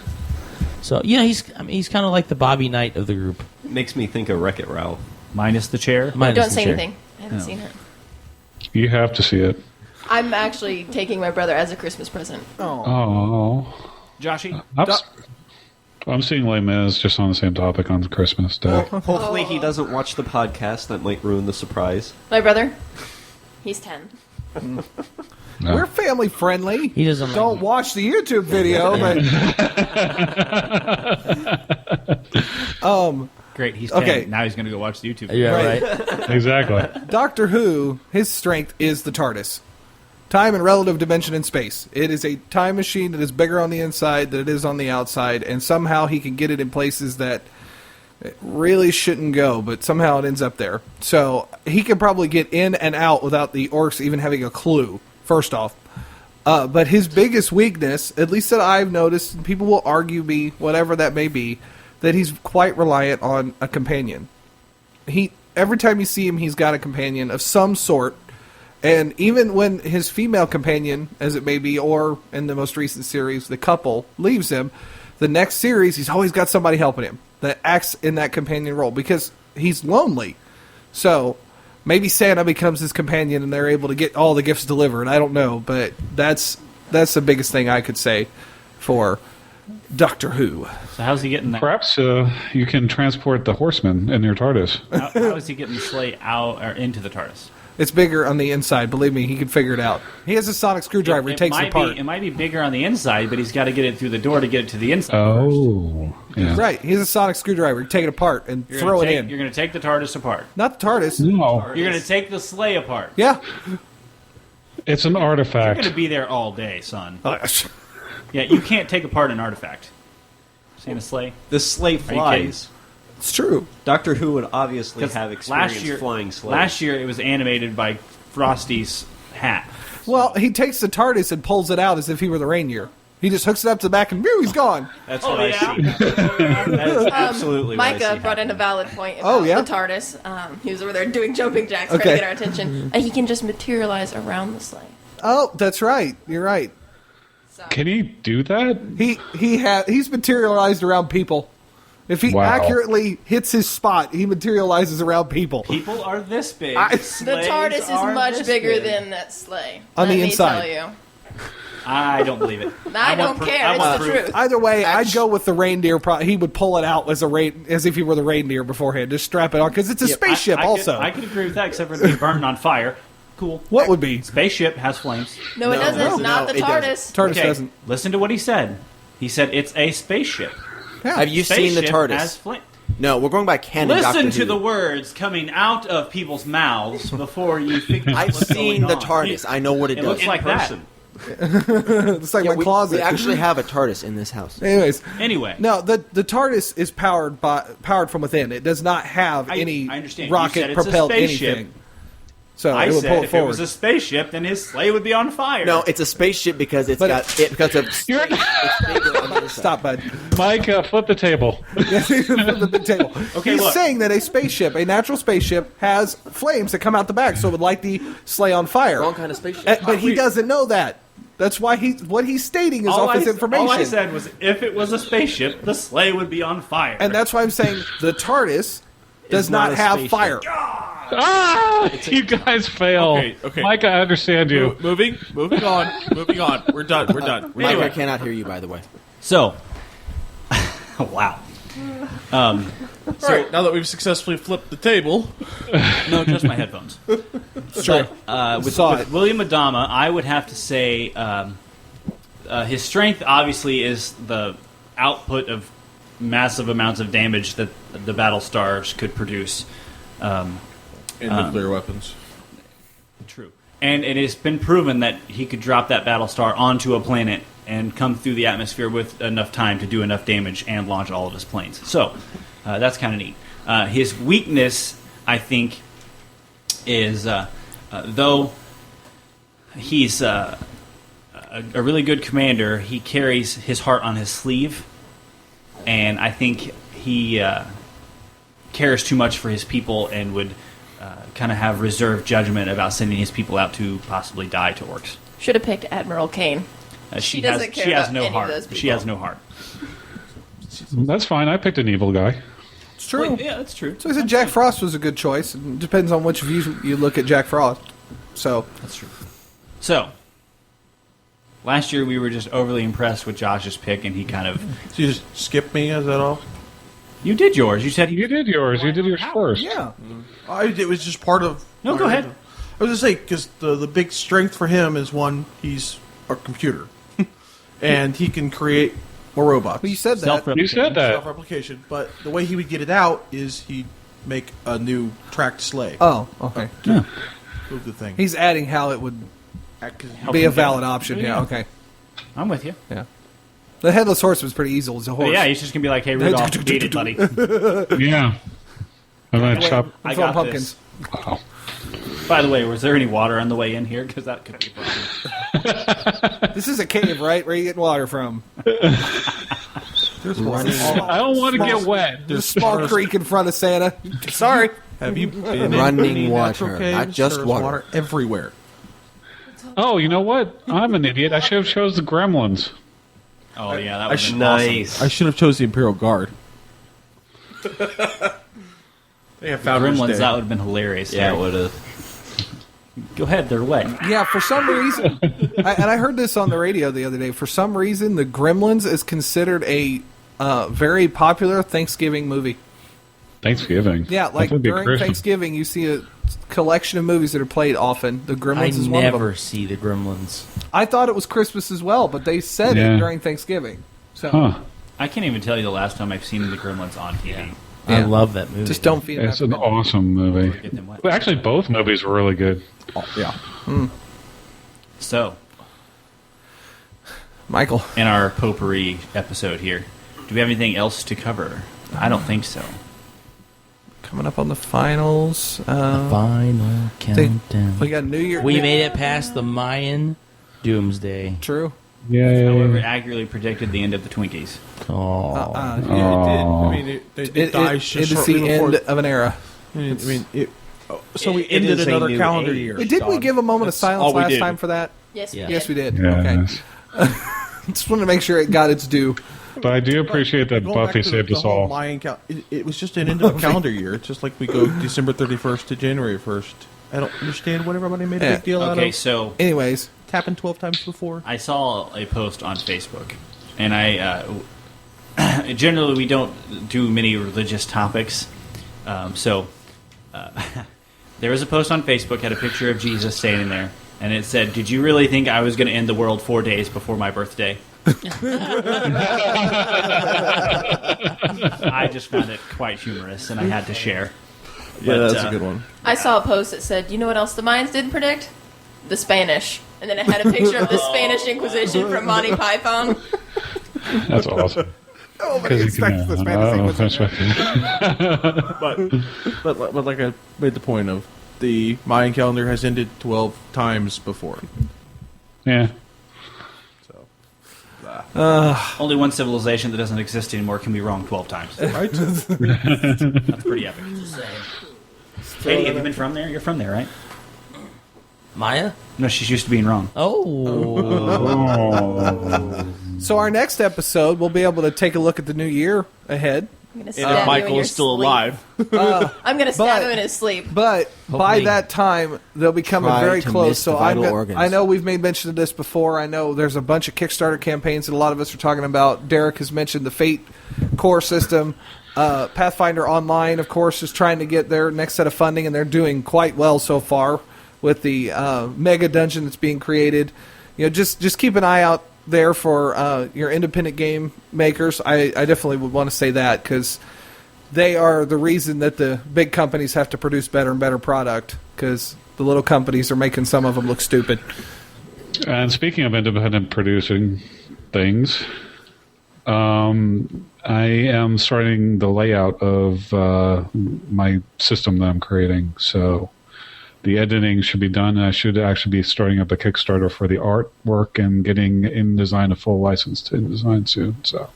[SPEAKER 1] So, he's kind of like the Bobby Knight of the group.
[SPEAKER 5] It makes me think of Wreck-It Ralph.
[SPEAKER 2] Minus the chair.
[SPEAKER 1] Minus
[SPEAKER 3] Don't
[SPEAKER 1] the
[SPEAKER 3] say
[SPEAKER 1] chair.
[SPEAKER 3] anything. I haven't seen her.
[SPEAKER 8] You have to see it.
[SPEAKER 3] I'm actually taking my brother as a Christmas present.
[SPEAKER 8] Oh.
[SPEAKER 2] Joshy?
[SPEAKER 8] I'm seeing Les Mis just on the same topic on Christmas Day.
[SPEAKER 5] Hopefully he doesn't watch the podcast. That might ruin the surprise.
[SPEAKER 3] My brother, he's 10.
[SPEAKER 8] No.
[SPEAKER 6] We're family friendly.
[SPEAKER 1] He doesn't like
[SPEAKER 6] Don't
[SPEAKER 1] me.
[SPEAKER 6] watch the YouTube video, but
[SPEAKER 2] Great, he's 10.
[SPEAKER 6] Okay.
[SPEAKER 2] Now he's going to go watch the YouTube video.
[SPEAKER 1] Yeah, right.
[SPEAKER 8] Exactly.
[SPEAKER 6] Doctor Who, his strength is the TARDIS. Time and relative dimension in space. It is a time machine that is bigger on the inside than it is on the outside, and somehow he can get it in places that it really shouldn't go, but somehow it ends up there. So he can probably get in and out without the orcs even having a clue, first off. But his biggest weakness, at least that I've noticed, and people will argue me, whatever that may be, that he's quite reliant on a companion. Every time you see him, he's got a companion of some sort. And even when his female companion, as it may be, or in the most recent series, the couple, leaves him, the next series, he's always got somebody helping him that acts in that companion role because he's lonely. So maybe Santa becomes his companion and they're able to get all the gifts delivered. I don't know, but that's the biggest thing I could say for Doctor Who.
[SPEAKER 2] So how's he getting that?
[SPEAKER 8] Perhaps you can transport the horseman in your TARDIS.
[SPEAKER 2] How is he getting the sleigh out or into the TARDIS?
[SPEAKER 6] It's bigger on the inside. Believe me, he can figure it out. He has a sonic screwdriver. He takes it apart.
[SPEAKER 2] It might be bigger on the inside, but he's got to get it through the door to get it to the inside
[SPEAKER 8] Oh. Yeah.
[SPEAKER 6] Right. He has a sonic screwdriver. You take it apart and
[SPEAKER 2] first.
[SPEAKER 6] throw it in.
[SPEAKER 2] You're going to take the TARDIS apart.
[SPEAKER 6] Not the TARDIS.
[SPEAKER 8] No.
[SPEAKER 2] You're going to take the sleigh apart.
[SPEAKER 6] Yeah.
[SPEAKER 8] It's an
[SPEAKER 2] You're
[SPEAKER 8] artifact.
[SPEAKER 2] going to be there all day, son. Yeah, you can't take apart an artifact. Seen a sleigh?
[SPEAKER 5] The sleigh flies.
[SPEAKER 6] It's true.
[SPEAKER 5] Doctor Who would obviously
[SPEAKER 2] 'Cause
[SPEAKER 5] have experience flying sleighs.
[SPEAKER 2] Last year it was animated by Frosty's hat.
[SPEAKER 6] Well, he takes the TARDIS and pulls it out as if he were the reindeer. He just hooks it up to the back and he's gone.
[SPEAKER 5] That's
[SPEAKER 2] Oh,
[SPEAKER 5] what I
[SPEAKER 2] yeah?
[SPEAKER 5] see. That is absolutely what I
[SPEAKER 3] Micah
[SPEAKER 5] see
[SPEAKER 3] brought in a
[SPEAKER 5] happening.
[SPEAKER 3] valid point about
[SPEAKER 6] Oh, yeah?
[SPEAKER 3] the TARDIS. He was over there doing jumping jacks trying
[SPEAKER 6] Okay.
[SPEAKER 3] to get our attention. And he can just materialize around the sleigh.
[SPEAKER 6] Oh, that's right. You're right.
[SPEAKER 8] Can he do that?
[SPEAKER 6] He's materialized around people. If he
[SPEAKER 8] Wow.
[SPEAKER 6] accurately hits his spot, he materializes around people.
[SPEAKER 2] People are this big.
[SPEAKER 6] The
[SPEAKER 3] The
[SPEAKER 2] Sleighs
[SPEAKER 3] TARDIS is
[SPEAKER 2] are
[SPEAKER 3] much
[SPEAKER 2] this
[SPEAKER 3] bigger
[SPEAKER 2] big.
[SPEAKER 3] than that sleigh.
[SPEAKER 6] On
[SPEAKER 3] Let
[SPEAKER 6] the
[SPEAKER 3] me
[SPEAKER 6] inside.
[SPEAKER 3] tell you.
[SPEAKER 2] I don't believe it.
[SPEAKER 3] I
[SPEAKER 2] want
[SPEAKER 3] don't
[SPEAKER 2] proof.
[SPEAKER 3] care.
[SPEAKER 2] I
[SPEAKER 3] It's
[SPEAKER 2] want
[SPEAKER 3] the
[SPEAKER 2] proof.
[SPEAKER 3] truth.
[SPEAKER 6] Either way, I'd go with the reindeer. He would pull it out as if he were the reindeer beforehand. Just strap it on because it's a spaceship. Also,
[SPEAKER 2] I could agree with that, except for it being burnt on fire. Cool.
[SPEAKER 6] what would be
[SPEAKER 2] Spaceship has flames.
[SPEAKER 3] No, it doesn't.
[SPEAKER 7] no,
[SPEAKER 3] Not
[SPEAKER 7] no,
[SPEAKER 3] the
[SPEAKER 7] it
[SPEAKER 3] TARDIS.
[SPEAKER 6] TARDIS
[SPEAKER 2] Okay,
[SPEAKER 6] doesn't?
[SPEAKER 2] listen to what he said. He said it's a spaceship.
[SPEAKER 6] Yeah.
[SPEAKER 7] Have you seen the
[SPEAKER 2] Spaceship
[SPEAKER 7] TARDIS?
[SPEAKER 2] has flames.
[SPEAKER 7] No, we're going by canon.
[SPEAKER 2] Listen
[SPEAKER 7] Doctor
[SPEAKER 2] to
[SPEAKER 7] Who.
[SPEAKER 2] the words coming out of people's mouths before you figure out
[SPEAKER 7] I've
[SPEAKER 2] what's
[SPEAKER 7] seen
[SPEAKER 2] going
[SPEAKER 7] the
[SPEAKER 2] on.
[SPEAKER 7] TARDIS. I know what it
[SPEAKER 2] It
[SPEAKER 7] does.
[SPEAKER 2] looks like that.
[SPEAKER 6] It's like
[SPEAKER 7] Yeah,
[SPEAKER 6] my
[SPEAKER 7] we,
[SPEAKER 6] closet.
[SPEAKER 7] we actually have a TARDIS in this house.
[SPEAKER 6] Anyways,
[SPEAKER 2] Anyway.
[SPEAKER 6] no, the TARDIS is powered from within. It does not have any
[SPEAKER 2] I understand. You said
[SPEAKER 6] rocket
[SPEAKER 2] it's a
[SPEAKER 6] propelled
[SPEAKER 2] spaceship.
[SPEAKER 6] anything. So
[SPEAKER 2] I
[SPEAKER 6] it would
[SPEAKER 2] said
[SPEAKER 6] pull it
[SPEAKER 2] if it
[SPEAKER 6] forward.
[SPEAKER 2] was a spaceship, then his sleigh would be on fire.
[SPEAKER 7] No, it's a spaceship because it's
[SPEAKER 6] But-
[SPEAKER 7] got it because of space. It's bigger on the other side.
[SPEAKER 6] Stop, bud.
[SPEAKER 8] Mike, flip the table.
[SPEAKER 6] From the big table.
[SPEAKER 2] Okay,
[SPEAKER 6] He's
[SPEAKER 2] look.
[SPEAKER 6] saying that a natural spaceship, has flames that come out the back, so it would light the sleigh on fire.
[SPEAKER 7] Wrong kind of spaceship.
[SPEAKER 6] But he doesn't know that. That's why what he's stating is off his information.
[SPEAKER 2] All I said was if it was a spaceship, the sleigh would be on fire.
[SPEAKER 6] And that's why I'm saying the TARDIS does
[SPEAKER 2] not
[SPEAKER 6] not
[SPEAKER 2] a
[SPEAKER 6] have
[SPEAKER 2] spaceship.
[SPEAKER 6] fire.
[SPEAKER 8] Ah! You guys fail.
[SPEAKER 9] Okay.
[SPEAKER 8] Mike, I understand you.
[SPEAKER 9] Moving on. We're done.
[SPEAKER 7] Mike,
[SPEAKER 2] Anyway.
[SPEAKER 7] I cannot hear you, by the way.
[SPEAKER 2] So, wow.
[SPEAKER 9] All right, now that we've successfully flipped the table,
[SPEAKER 2] No, just my headphones.
[SPEAKER 6] Sure.
[SPEAKER 2] With
[SPEAKER 6] Saw it.
[SPEAKER 2] William Adama, I would have to say his strength obviously is the output of massive amounts of damage that the battle stars could produce.
[SPEAKER 9] and nuclear weapons.
[SPEAKER 2] True. And it has been proven that he could drop that Battlestar onto a planet and come through the atmosphere with enough time to do enough damage and launch all of his planes. So that's kind of neat. His weakness, I think, is though he's a really good commander, he carries his heart on his sleeve, and I think he cares too much for his people and would kind of have reserved judgment about sending his people out to possibly die to orcs.
[SPEAKER 3] Should have picked Admiral Kane.
[SPEAKER 2] She
[SPEAKER 3] doesn't care
[SPEAKER 2] has
[SPEAKER 3] about
[SPEAKER 2] no
[SPEAKER 3] any of
[SPEAKER 2] heart.
[SPEAKER 3] those people.
[SPEAKER 2] She has no heart.
[SPEAKER 8] That's fine. I picked an evil guy.
[SPEAKER 6] It's true.
[SPEAKER 2] Well, yeah, that's true.
[SPEAKER 6] So I said Jack Frost was a good choice. It depends on which view you look at Jack Frost. So
[SPEAKER 2] That's true. So, last year we were just overly impressed with Josh's pick, and he kind of...
[SPEAKER 4] So you just skip me, is that all?
[SPEAKER 2] You did yours. You said
[SPEAKER 8] You did yours. You did yours first.
[SPEAKER 6] yeah,
[SPEAKER 4] It was just part of...
[SPEAKER 2] No, go ahead.
[SPEAKER 4] I was going to say, because the big strength for him is, one, he's a computer. And he can create more robots.
[SPEAKER 6] well, you said that.
[SPEAKER 8] You said that.
[SPEAKER 4] Self-replication. But the way he would get it out is he'd make a new tracked sleigh.
[SPEAKER 6] Oh, okay.
[SPEAKER 4] Move the thing.
[SPEAKER 6] He's adding how it would
[SPEAKER 4] Help
[SPEAKER 6] be
[SPEAKER 4] him
[SPEAKER 6] a
[SPEAKER 4] get
[SPEAKER 6] valid
[SPEAKER 4] it.
[SPEAKER 6] option. Yeah, okay.
[SPEAKER 2] I'm with you.
[SPEAKER 6] Yeah. The headless horse was pretty easy as a
[SPEAKER 2] But
[SPEAKER 6] horse.
[SPEAKER 2] yeah, he's just going to be like, hey, Rudolph, beat it, buddy.
[SPEAKER 8] Yeah. I'm going to chop.
[SPEAKER 2] I
[SPEAKER 6] Throwing
[SPEAKER 2] got
[SPEAKER 6] pumpkins.
[SPEAKER 2] this.
[SPEAKER 8] Wow.
[SPEAKER 2] By the way, was there any water on the way in here? Because that could be a problem.
[SPEAKER 6] This is a cave, right? Where you get water from?
[SPEAKER 4] There's one.
[SPEAKER 8] I don't want to get wet.
[SPEAKER 6] There's a small creek in front of Santa. Sorry.
[SPEAKER 4] Have you been
[SPEAKER 7] Running
[SPEAKER 4] in any
[SPEAKER 7] water,
[SPEAKER 4] natural caves?
[SPEAKER 7] not just
[SPEAKER 4] There's
[SPEAKER 7] water.
[SPEAKER 4] everywhere.
[SPEAKER 8] Oh, you know what? I'm an idiot. I should have chose the Gremlins.
[SPEAKER 2] Oh, yeah, that
[SPEAKER 4] I
[SPEAKER 2] was
[SPEAKER 4] should-
[SPEAKER 5] Nice.
[SPEAKER 4] I should have chose the Imperial Guard. They have Founders
[SPEAKER 2] Gremlins,
[SPEAKER 4] Day.
[SPEAKER 2] that would have been hilarious.
[SPEAKER 5] Yeah, it
[SPEAKER 2] Terry.
[SPEAKER 5] would have.
[SPEAKER 2] Go ahead, they're wet.
[SPEAKER 6] Yeah, for some reason, I heard this on the radio the other day. For some reason, the Gremlins is considered a very popular Thanksgiving movie.
[SPEAKER 8] Thanksgiving.
[SPEAKER 6] Yeah, like
[SPEAKER 8] That would be
[SPEAKER 6] during
[SPEAKER 8] Christmas.
[SPEAKER 6] Thanksgiving, you see a collection of movies that are played often. The Gremlins
[SPEAKER 1] I
[SPEAKER 6] is one of
[SPEAKER 1] never
[SPEAKER 6] them.
[SPEAKER 1] see the Gremlins.
[SPEAKER 6] I thought it was Christmas as well, but they said
[SPEAKER 8] Yeah.
[SPEAKER 6] it during Thanksgiving. So
[SPEAKER 8] Huh.
[SPEAKER 2] I can't even tell you the last time I've seen the Gremlins on TV.
[SPEAKER 1] I
[SPEAKER 6] Yeah.
[SPEAKER 1] love that movie.
[SPEAKER 6] just don't feel
[SPEAKER 8] It's an awesome movie.
[SPEAKER 2] Get them wet.
[SPEAKER 8] Well, actually, both movies were really good.
[SPEAKER 4] Yeah.
[SPEAKER 2] So,
[SPEAKER 6] Michael.
[SPEAKER 2] in our potpourri episode here, do we have anything else to cover? I don't think so.
[SPEAKER 6] Coming up on the finals.
[SPEAKER 1] Final countdown.
[SPEAKER 6] We got New Year.
[SPEAKER 1] We made it past the Mayan doomsday.
[SPEAKER 6] True.
[SPEAKER 2] However,
[SPEAKER 8] Yeah.
[SPEAKER 2] accurately predicted the end of the Twinkies.
[SPEAKER 1] Oh,
[SPEAKER 4] Yeah, it did. I mean, it dies
[SPEAKER 6] It
[SPEAKER 4] just
[SPEAKER 6] is
[SPEAKER 4] shortly
[SPEAKER 6] the
[SPEAKER 4] before.
[SPEAKER 6] end of an era.
[SPEAKER 4] I mean, it. So we
[SPEAKER 5] It
[SPEAKER 4] ended
[SPEAKER 5] is a
[SPEAKER 4] another
[SPEAKER 5] new
[SPEAKER 4] calendar
[SPEAKER 5] age.
[SPEAKER 4] year.
[SPEAKER 6] Did we give a moment of
[SPEAKER 9] That's all
[SPEAKER 6] silence
[SPEAKER 9] we
[SPEAKER 6] last
[SPEAKER 9] did.
[SPEAKER 6] time for that?
[SPEAKER 3] Yes,
[SPEAKER 1] Yeah.
[SPEAKER 6] Yes, we did.
[SPEAKER 8] Yes.
[SPEAKER 6] Okay. Just wanted to make sure it got its due.
[SPEAKER 8] But I do appreciate that
[SPEAKER 4] Going back
[SPEAKER 8] Buffy
[SPEAKER 4] to
[SPEAKER 8] saved
[SPEAKER 4] the
[SPEAKER 8] us
[SPEAKER 4] whole
[SPEAKER 8] all.
[SPEAKER 4] Mayan it was just an end of a calendar year. It's just like we go December 31st to January 1st. I don't understand what everybody made a
[SPEAKER 6] Yeah.
[SPEAKER 4] big deal out
[SPEAKER 2] Okay,
[SPEAKER 4] of.
[SPEAKER 2] so
[SPEAKER 6] Anyways,
[SPEAKER 4] It's happened 12 times before.
[SPEAKER 2] I saw a post on Facebook, and I generally we don't do many religious topics, so there was a post on Facebook had a picture of Jesus standing there, and it said, "Did you really think I was going to end the world 4 days before my birthday?" I just found it quite humorous, and I had to share.
[SPEAKER 4] Yeah,
[SPEAKER 2] But,
[SPEAKER 4] that's a good one.
[SPEAKER 3] I saw a post that said, "You know what else the Mayans didn't predict? The Spanish." And then it had a picture of the Spanish Inquisition from Monty Python.
[SPEAKER 8] That's awesome.
[SPEAKER 6] nobody
[SPEAKER 8] Because you
[SPEAKER 6] expects the Spanish
[SPEAKER 4] But like I made the point of, the Mayan calendar has ended 12 times before.
[SPEAKER 8] Yeah.
[SPEAKER 4] So,
[SPEAKER 2] Only one civilization that doesn't exist anymore can be wrong 12 times.
[SPEAKER 4] right?
[SPEAKER 2] That's pretty epic. Katie, have you been from there? You're from there, right?
[SPEAKER 1] Maya?
[SPEAKER 2] No, she's used to being wrong.
[SPEAKER 1] Oh.
[SPEAKER 8] Oh.
[SPEAKER 6] So our next episode, we'll be able to take a look at the new year ahead.
[SPEAKER 3] I'm gonna
[SPEAKER 9] And
[SPEAKER 3] stab
[SPEAKER 9] if
[SPEAKER 3] you in
[SPEAKER 9] Michael
[SPEAKER 3] your
[SPEAKER 9] is still
[SPEAKER 3] sleep.
[SPEAKER 9] alive.
[SPEAKER 3] I'm gonna stab
[SPEAKER 6] But-
[SPEAKER 3] him in his sleep.
[SPEAKER 6] But by
[SPEAKER 1] Hopefully.
[SPEAKER 6] that time, they'll be coming
[SPEAKER 7] Try
[SPEAKER 6] very
[SPEAKER 7] to
[SPEAKER 6] close.
[SPEAKER 7] miss the
[SPEAKER 6] So
[SPEAKER 7] vital organs.
[SPEAKER 6] I know we've made mention of this before. I know there's a bunch of Kickstarter campaigns that a lot of us are talking about. Derek has mentioned the Fate core system. Pathfinder Online, of course, is trying to get their next set of funding, and they're doing quite well so far with the mega dungeon that's being created. You know, just keep an eye out there for your independent game makers. I definitely would want to say that, because they are the reason that the big companies have to produce better and better product, because The little companies are making some of them look stupid.
[SPEAKER 8] And speaking of independent producing things, I am starting the layout of my system that I'm creating. So the editing should be done. I should actually be starting up a Kickstarter for the artwork and getting InDesign a full license to InDesign soon. So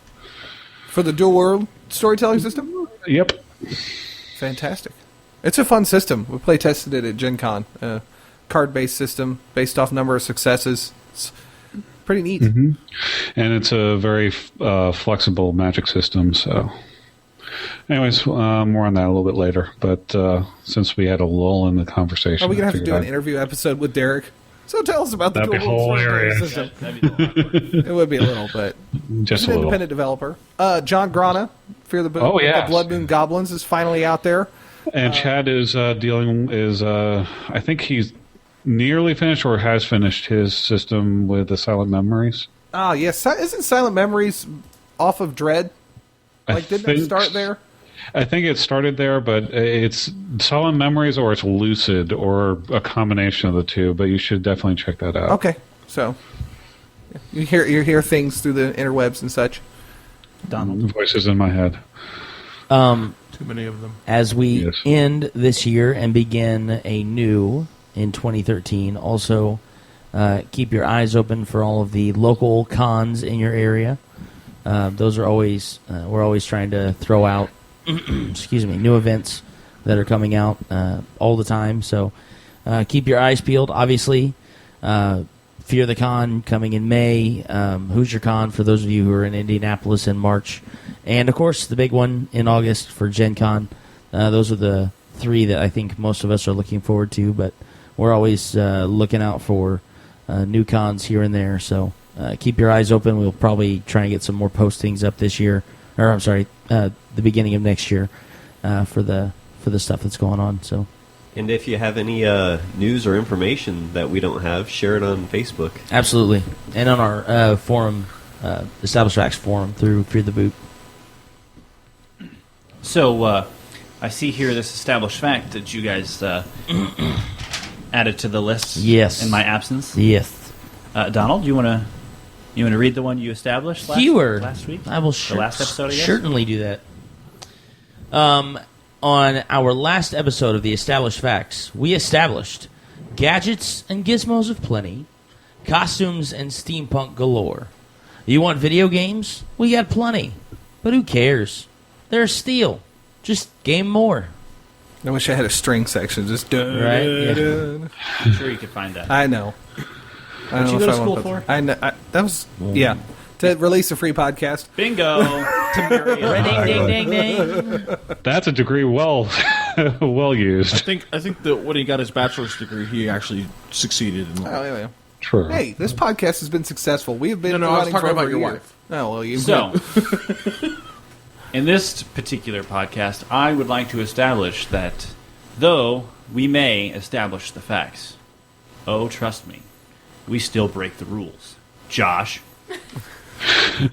[SPEAKER 6] For the dual world storytelling system?
[SPEAKER 8] Yep.
[SPEAKER 6] Fantastic. It's a fun system. We play tested it at Gen Con. Card-based system based off number of successes. It's pretty neat.
[SPEAKER 8] Mm-hmm. And it's a very flexible magic system. So, anyways, more on that a little bit later. But since we had a lull in the conversation,
[SPEAKER 6] Are we going to have to do an
[SPEAKER 8] interview?
[SPEAKER 6] interview episode with Derek? So tell us about the
[SPEAKER 8] That'd be
[SPEAKER 6] dual world storytelling
[SPEAKER 8] hilarious.
[SPEAKER 6] system.
[SPEAKER 2] That'd be the one.
[SPEAKER 6] It would be a little, but
[SPEAKER 8] Just
[SPEAKER 6] he's
[SPEAKER 8] a
[SPEAKER 6] an
[SPEAKER 8] little.
[SPEAKER 6] independent developer. John Grana, Fear the Boot,
[SPEAKER 8] Oh, yes.
[SPEAKER 6] the Blood Moon Goblins is finally out there.
[SPEAKER 8] And Chad is I think he's nearly finished or has finished his system with the Silent Memories.
[SPEAKER 6] Ah, yes. Isn't Silent Memories off of Dread?
[SPEAKER 8] I
[SPEAKER 6] Didn't it
[SPEAKER 8] think-
[SPEAKER 6] start there?
[SPEAKER 8] I think it started there, but it's Silent Memories or it's Lucid or a combination of the two. But you should definitely check that out.
[SPEAKER 6] Okay, so you hear things through the interwebs and such.
[SPEAKER 2] Donald.
[SPEAKER 8] Voices in my head.
[SPEAKER 4] Too many of them.
[SPEAKER 1] As we
[SPEAKER 8] Yes.
[SPEAKER 1] end this year and begin a new in 2013, also keep your eyes open for all of the local cons in your area. Those are always we're always trying to throw out excuse me, new events that are coming out all the time. So keep your eyes peeled. Obviously, Fear the Con coming in May. Hoosier Con for those of you who are in Indianapolis in March. And, of course, the big one in August for Gen Con. Those are the three that I think most of us are looking forward to. But we're always looking out for new cons here and there. So keep your eyes open. We'll probably try and get some more postings up this year. Or, I'm sorry, the beginning of next year for the stuff that's going on. So.
[SPEAKER 5] And if you have any news or information that we don't have, share it on Facebook.
[SPEAKER 1] Absolutely. And on our forum, Established Facts forum through Fear the Boot.
[SPEAKER 2] So, I see here this established fact that you guys added to the list.
[SPEAKER 1] Yes.
[SPEAKER 2] In my absence.
[SPEAKER 1] Yes.
[SPEAKER 2] Donald, you want to read the one you established last week?
[SPEAKER 1] I will
[SPEAKER 2] The last episode, I guess?
[SPEAKER 1] certainly do that. On our last episode of the Established Facts, we established gadgets and gizmos of plenty, costumes and steampunk galore. You want video games? We got plenty. But who cares? They're steel. Just game more.
[SPEAKER 6] I wish I had a string section. Just
[SPEAKER 1] Right, yeah.
[SPEAKER 6] dun.
[SPEAKER 2] I'm sure you could find that.
[SPEAKER 6] I know. I don't
[SPEAKER 2] you
[SPEAKER 6] know
[SPEAKER 2] go
[SPEAKER 6] if
[SPEAKER 2] to
[SPEAKER 6] I want
[SPEAKER 2] school
[SPEAKER 6] that-
[SPEAKER 2] for?
[SPEAKER 6] I know. That was to release a free podcast.
[SPEAKER 2] Bingo!
[SPEAKER 1] Ding, ding, ding, ding.
[SPEAKER 8] That's a degree well used.
[SPEAKER 9] I think that when he got his bachelor's degree, he actually succeeded in life.
[SPEAKER 6] Oh, yeah.
[SPEAKER 8] True.
[SPEAKER 6] Hey, this podcast has been successful. We have been
[SPEAKER 9] No, I was
[SPEAKER 6] running
[SPEAKER 9] talking
[SPEAKER 6] for
[SPEAKER 9] about
[SPEAKER 6] over
[SPEAKER 9] your
[SPEAKER 6] a year.
[SPEAKER 9] wife.
[SPEAKER 6] Oh, well, you
[SPEAKER 2] So, in this particular podcast, I would like to establish that though we may establish the facts, oh, trust me, we still break the rules. Josh.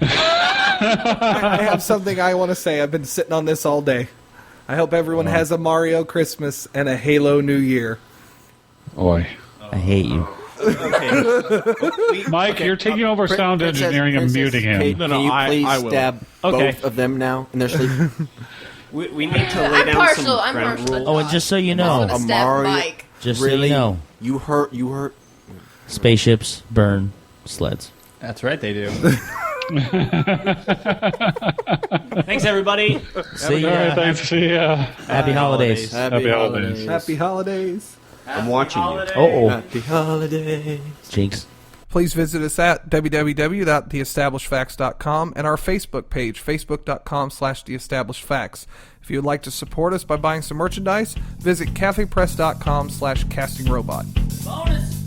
[SPEAKER 6] I have something I want to say. I've been sitting on this all day. I hope everyone has a Mario Christmas and a Halo New Year.
[SPEAKER 8] Oi.
[SPEAKER 1] I hate you.
[SPEAKER 5] Okay.
[SPEAKER 8] Mike, you're taking over sound engineering and muting him.
[SPEAKER 7] Kate,
[SPEAKER 9] No,
[SPEAKER 7] can you
[SPEAKER 9] I
[SPEAKER 7] please
[SPEAKER 9] will.
[SPEAKER 7] stab
[SPEAKER 2] Okay.
[SPEAKER 7] both of them now in their sleep?
[SPEAKER 5] We need to lay
[SPEAKER 3] I'm
[SPEAKER 5] down
[SPEAKER 3] partial.
[SPEAKER 5] some
[SPEAKER 3] I'm
[SPEAKER 5] ground
[SPEAKER 3] partial.
[SPEAKER 5] rules.
[SPEAKER 1] Oh, and just so you know,
[SPEAKER 3] I'm gonna stab
[SPEAKER 7] Mario-
[SPEAKER 3] Mike.
[SPEAKER 1] just so
[SPEAKER 7] Really?
[SPEAKER 1] you know,
[SPEAKER 7] You hurt.
[SPEAKER 1] spaceships burn sleds.
[SPEAKER 2] That's right, they do. Thanks, everybody.
[SPEAKER 1] See
[SPEAKER 8] All right,
[SPEAKER 1] ya.
[SPEAKER 8] thanks. See ya.
[SPEAKER 1] Happy holidays.
[SPEAKER 8] Happy holidays.
[SPEAKER 6] Happy holidays.
[SPEAKER 5] I'm watching you.
[SPEAKER 1] Oh,
[SPEAKER 7] Happy holidays.
[SPEAKER 1] jinx.
[SPEAKER 6] Please visit us at www.theestablishedfacts.com and our Facebook page, facebook.com/theestablishedfacts. If you would like to support us by buying some merchandise, visit cafepress.com/castingrobot.
[SPEAKER 1] Bonus.